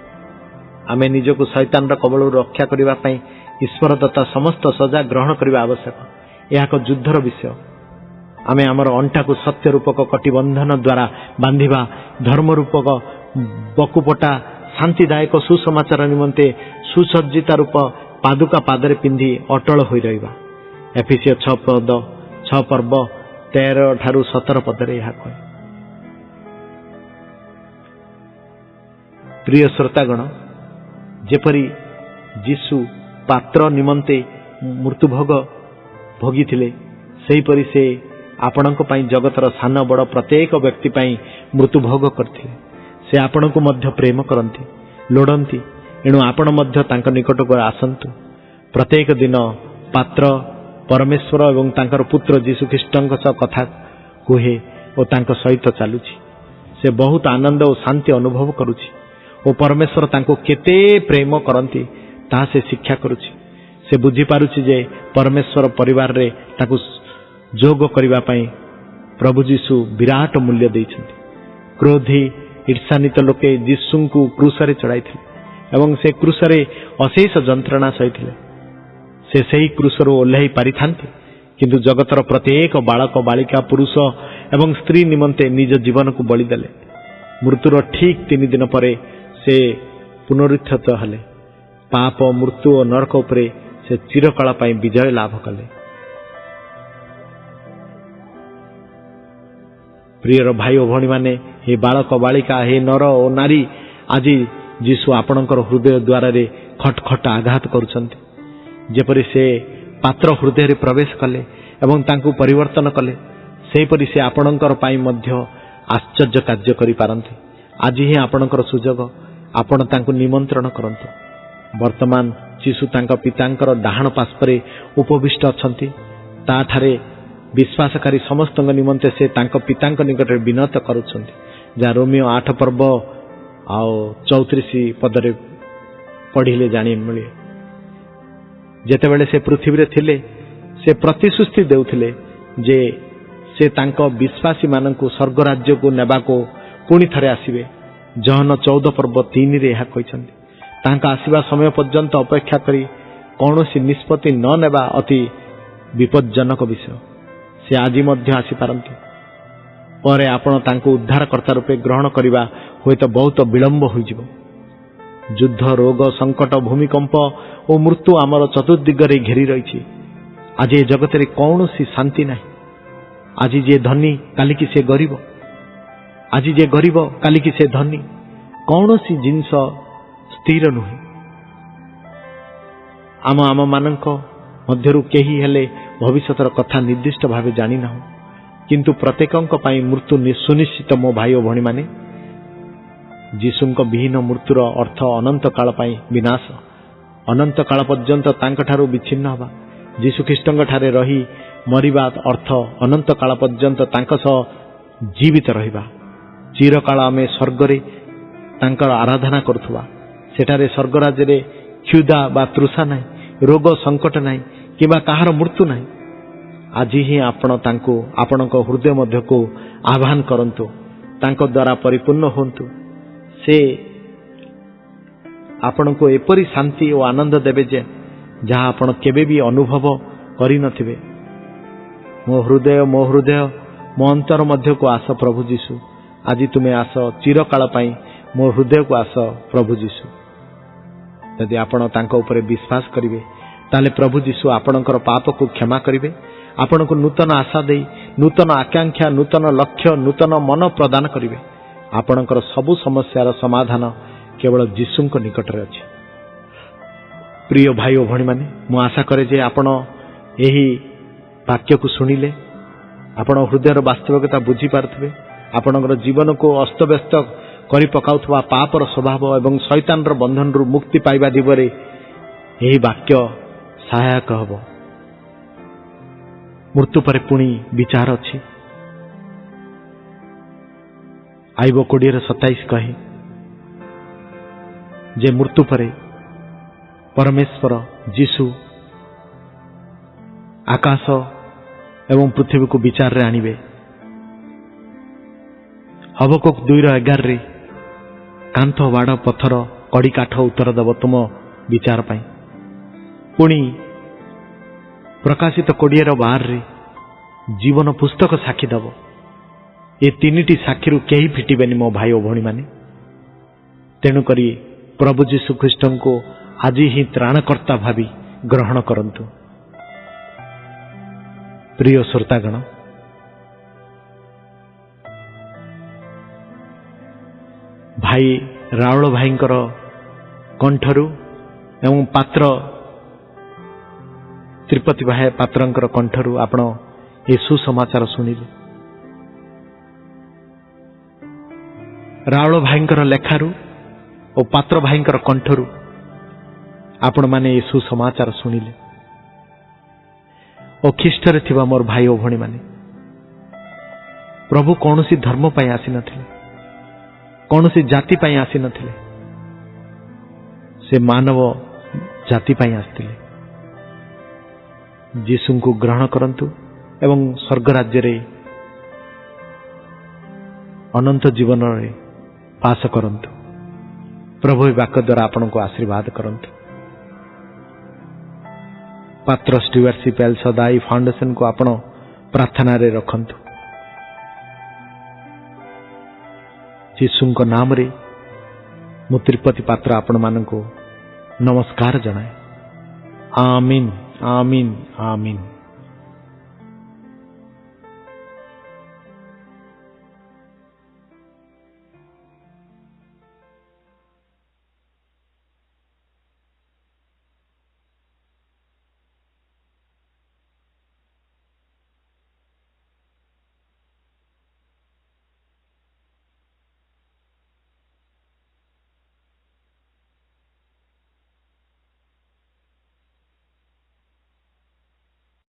आमे निजको शैतान रा कबळरु रक्षा करिबा पई ईश्वर दत्ता समस्त सजा ग्रहण करिबा आवश्यक। यह एक युद्धर विषय। आमे हमर अंटा को सत्य रूपक कटिबंधन द्वारा बांधिबा धर्म रूपक बकुपटा शांतिदायक सुसमाचार निमंते सुसज्जित रूप पादुका पादरे पिंधि अटल होई रहिबा। एफिसियो 6 पर्व 13 ठारू 17 पदरे यह कहे। प्रिय श्रोतागण जेपरि जीशु पात्र निमंते मृत्युभोग भोगी सेहीपरि से आपणक पई जगतर सान बड़ प्रत्येक व्यक्ति पई मृत्युभोग करथिले। से आपणक मध्य प्रेम करंती लोड़ंती। एणु आपण मध्य तांक निकट को आसंतु। प्रत्येक दिन पात्र परमेश्वर एवं तांकर पुत्र जीशु ख्रीष्टंक सह कथा कुहे और तांक सहित चलुछि। से बहुत आनंद और शांति अनुभव करुछि और परमेश्वर तांको केते प्रेम करंती ता से शिक्षा करुछि। से बुझी पारुछि जे परमेश्वर परिवार रे ताकु जोग करिबा पई प्रभु जीशु विराट मूल्य दैछन्ति। क्रोधी ईर्षान्वित लोके जीशु को क्रूसरे चढ़ाइथिले एवं से क्रूसरे अशेष जंत्रणा सहिथिले। से सही क्रूसरो ओल्हाई पारिथान्ति किंतु जगतर प्रत्येक बालक बालिका पुरुष एवं स्त्री निमंते निज जीवन को बलि देले। मृत्युर ठीक 3 दिन परे से पुनरुत्थित हले। पाप मृत्यु और नरक उपरे से चिरकाल पाई विजय लाभ कले। प्रियर भाई और भणी माने हे बालक बालिका हे नर और नारी आज जीशु आपणकर हृदय द्वार रे खटखट आघात करुछन्ति। जेपरि से पात्र हृदय रे प्रवेश कले एवं तांकु परिवर्तन कले सेहीपरि से आपणकर पाई मध्य आश्चर्य कार्य करि पारन्ति। ଆଜି ହିଁ ଆପଣଙ୍କର ସୁଯୋଗ। ଆପଣ ତାଙ୍କୁ ନିମନ୍ତ୍ରଣ କରନ୍ତୁ। ବର୍ତ୍ତମାନ ଯୀଶୁ ତାଙ୍କ ପିତାଙ୍କର ଡାହାଣ ପାର୍ଶ୍ୱରେ ଉପବିଷ୍ଟ ଅଛନ୍ତି। ତାଠାରେ ବିଶ୍ୱାସକାରୀ ସମସ୍ତଙ୍କ ନିମନ୍ତେ ସେ ତାଙ୍କ ପିତାଙ୍କ ନିକଟରେ ବିନତ କରୁଛନ୍ତି, ଯାହା ରୋମିଓ 8 ପର୍ବ ଆଉ 34 ପଦରେ ପଢ଼ିଲେ ଜାଣି ମିଳେ। ଯେତେବେଳେ ସେ ପୃଥିବୀରେ ଥିଲେ ସେ ପ୍ରତିଶ୍ରୁତି ଦେଉଥିଲେ ଯେ ସେ ତାଙ୍କ ବିଶ୍ୱାସୀମାନଙ୍କୁ ସ୍ୱର୍ଗ ରାଜ୍ୟକୁ ନେବାକୁ ପୁଣି ଥରେ ଆସିବେ। ଜହନ 14 ପର୍ବ 3ରେ ଏହା କହିଛନ୍ତି। ତାଙ୍କ ଆସିବା ସମୟ ପର୍ଯ୍ୟନ୍ତ ଅପେକ୍ଷା କରି କୌଣସି ନିଷ୍ପତ୍ତି ନ ନେବା ଅତି ବିପଜ୍ଜନକ ବିଷୟ। ସେ ଆଜି ମଧ୍ୟ ଆସିପାରନ୍ତି। ପରେ ଆପଣ ତାଙ୍କୁ ଉଦ୍ଧାରକର୍ତ୍ତା ରୂପେ ଗ୍ରହଣ କରିବା ହୁଏତ ବହୁତ ବିଳମ୍ବ ହୋଇଯିବ। ଯୁଦ୍ଧ, ରୋଗ, ସଙ୍କଟ, ଭୂମିକମ୍ପ ଓ ମୃତ୍ୟୁ ଆମର ଚତୁର୍ଦିଗରେ ଘେରି ରହିଛି। ଆଜି ଏ ଜଗତରେ କୌଣସି ଶାନ୍ତି ନାହିଁ। ଆଜି ଯିଏ ଧନୀ କାଲିକି ସେ ଗରିବ, ଆଜି ଯିଏ ଗରିବ କାଲିକି ସେ ଧନୀ। କୌଣସି ଜିନିଷ ସ୍ଥିର ନୁହେଁ। ଆମମାନଙ୍କ ମଧ୍ୟରୁ କେହି ହେଲେ ଭବିଷ୍ୟତର କଥା ନିର୍ଦ୍ଦିଷ୍ଟ ଭାବେ ଜାଣିନାହୁଁ, କିନ୍ତୁ ପ୍ରତ୍ୟେକଙ୍କ ପାଇଁ ମୃତ୍ୟୁ ସୁନିଶ୍ଚିତ। ମୋ ଭାଇ ଓ ଭଉଣୀମାନେ, ଯୀଶୁଙ୍କ ବିହୀନ ମୃତ୍ୟୁର ଅର୍ଥ ଅନନ୍ତ କାଳ ପାଇଁ ବିନାଶ, ଅନନ୍ତ କାଳ ପର୍ଯ୍ୟନ୍ତ ତାଙ୍କଠାରୁ ବିଚ୍ଛିନ୍ନ ହେବା। ଯୀଶୁଖ୍ରୀଷ୍ଟଙ୍କ ଠାରେ ରହି ମରିବା ଅର୍ଥ ଅନନ୍ତ କାଳ ପର୍ଯ୍ୟନ୍ତ ତାଙ୍କ ସହ ଜୀବିତ ରହିବା। ଚିରକାଳ ଆମେ ସ୍ୱର୍ଗରେ ତାଙ୍କର ଆରାଧନା କରୁଥିବା। ସେଠାରେ ସ୍ୱର୍ଗରାଜ୍ୟରେ କ୍ଷୁଧା ବା ତୃଷା ନାହିଁ, ରୋଗ ସଙ୍କଟ ନାହିଁ କିମ୍ବା କାହାର ମୃତ୍ୟୁ ନାହିଁ। ଆଜି ହିଁ ଆପଣ ତାଙ୍କୁ ଆପଣଙ୍କ ହୃଦୟ ମଧ୍ୟକୁ ଆହ୍ୱାନ କରନ୍ତୁ, ତାଙ୍କ ଦ୍ୱାରା ପରିପୂର୍ଣ୍ଣ ହୁଅନ୍ତୁ। ସେ ଆପଣଙ୍କୁ ଏପରି ଶାନ୍ତି ଓ ଆନନ୍ଦ ଦେବେ ଯେ ଯାହା ଆପଣ କେବେ ବି ଅନୁଭବ କରିନଥିବେ। ମୋ ହୃଦୟ, ମୋ ଅନ୍ତର ମଧ୍ୟକୁ ଆସ ପ୍ରଭୁ ଯୀଶୁ। ଆଜି ତୁମେ ଆସ, ଚିରକାଳ ପାଇଁ ମୋ ହୃଦୟକୁ ଆସ ପ୍ରଭୁ ଯୀଶୁ। ଯଦି ଆପଣ ତାଙ୍କ ଉପରେ ବିଶ୍ୱାସ କରିବେ ତାହେଲେ ପ୍ରଭୁ ଯୀଶୁ ଆପଣଙ୍କର ପାପକୁ କ୍ଷମା କରିବେ, ଆପଣଙ୍କୁ ନୂତନ ଆଶା ଦେଇ, ନୂତନ ଆକାଂକ୍ଷା, ନୂତନ ଲକ୍ଷ୍ୟ, ନୂତନ ମନ ପ୍ରଦାନ କରିବେ। ଆପଣଙ୍କର ସବୁ ସମସ୍ୟାର ସମାଧାନ କେବଳ ଯୀଶୁଙ୍କ ନିକଟରେ ଅଛି। ପ୍ରିୟ ଭାଇ ଓ ଭଉଣୀମାନେ, ମୁଁ ଆଶା କରେ ଯେ ଆପଣ ଏହି ବାକ୍ୟକୁ ଶୁଣିଲେ ଆପଣ ହୃଦୟର ବାସ୍ତବିକତା ବୁଝିପାରୁଥିବେ। ଆପଣଙ୍କର ଜୀବନକୁ ଅସ୍ତବ୍ୟସ୍ତ କରି ପକାଉଥିବା ପାପର ସ୍ୱଭାବ ଏବଂ ଶୈତାନର ବନ୍ଧନରୁ ମୁକ୍ତି ପାଇବା ଦିଗରେ ଏହି ବାକ୍ୟ ସହାୟକ ହେବ। ମୃତ୍ୟୁ ପରେ ପୁଣି ବିଚାର ଅଛି। ଆଇବ 20:27 କହେ ଯେ ମୃତ୍ୟୁ ପରେ ପରମେଶ୍ୱର ଯୀଶୁ ଆକାଶ ଏବଂ ପୃଥିବୀକୁ ବିଚାରରେ ଆଣିବେ। ହବକୁକ 2:11 କାନ୍ଥ, ବାଡ଼, ପଥର, କଡ଼ି, କାଠ ଉତ୍ତର ଦେବ ତୁମ ବିଚାର ପାଇଁ। ପୁଣି ପ୍ରକାଶିତ 20:12 ଜୀବନ ପୁସ୍ତକ ସାକ୍ଷୀ ଦେବ। ଏ ତିନିଟି ସାକ୍ଷୀରୁ କେହି ଫିଟିବେନି ମୋ ଭାଇ ଓ ଭଉଣୀମାନେ। ତେଣୁକରି ପ୍ରଭୁ ଯୀଶୁ ଖ୍ରୀଷ୍ଟଙ୍କୁ ଆଜି ହିଁ ତ୍ରାଣକର୍ତ୍ତା ଭାବି ଗ୍ରହଣ କରନ୍ତୁ। ପ୍ରିୟ ଶ୍ରୋତାଗଣ, ଭାଇ ରାଉଳ ଭାଇଙ୍କର କଣ୍ଠରୁ ଏବଂ ପାତ୍ର ତ୍ରିପତି ଭାଇ ପାତ୍ରଙ୍କର କଣ୍ଠରୁ ଆପଣ ଏ ସୁସମାଚାର ଶୁଣିଲେ। ରାଉଳ ଭାଇଙ୍କର ଲେଖାରୁ ଓ ପାତ୍ର ଭାଇଙ୍କର କଣ୍ଠରୁ ଆପଣମାନେ ଏ ସୁସମାଚାର ଶୁଣିଲେ। ଓ ଖ୍ରୀଷ୍ଟରେ ଥିବା ମୋର ଭାଇ ଓ ଭଉଣୀମାନେ, ପ୍ରଭୁ କୌଣସି ଧର୍ମ ପାଇଁ ଆସିନଥିଲେ, କୌଣସି ଜାତି ପାଇଁ ଆସିନଥିଲେ, ସେ ମାନବ ଜାତି ପାଇଁ ଆସିଥିଲେ। ଯୀଶୁଙ୍କୁ ଗ୍ରହଣ କରନ୍ତୁ ଏବଂ ସ୍ୱର୍ଗ ରାଜ୍ୟରେ ଅନନ୍ତ ଜୀବନରେ ବାସ କରନ୍ତୁ। ପ୍ରଭୁ ଏ ବାକ୍ୟ ଦ୍ୱାରା ଆପଣଙ୍କୁ ଆଶୀର୍ବାଦ କରନ୍ତୁ। ପାତ୍ର ଷ୍ଟିୱାରସିପ୍ ଏଲ୍ ସଦାଇ ଫାଉଣ୍ଡେସନକୁ ଆପଣ ପ୍ରାର୍ଥନାରେ ରଖନ୍ତୁ। ଯୀଶୁଙ୍କ ନାମରେ ମୁଁ ତ୍ରିପତି ପାତ୍ର ଆପଣମାନଙ୍କୁ ନମସ୍କାର ଜଣାଏ। ଆମିନ୍, ଆମିନ୍, ଆମିନ୍।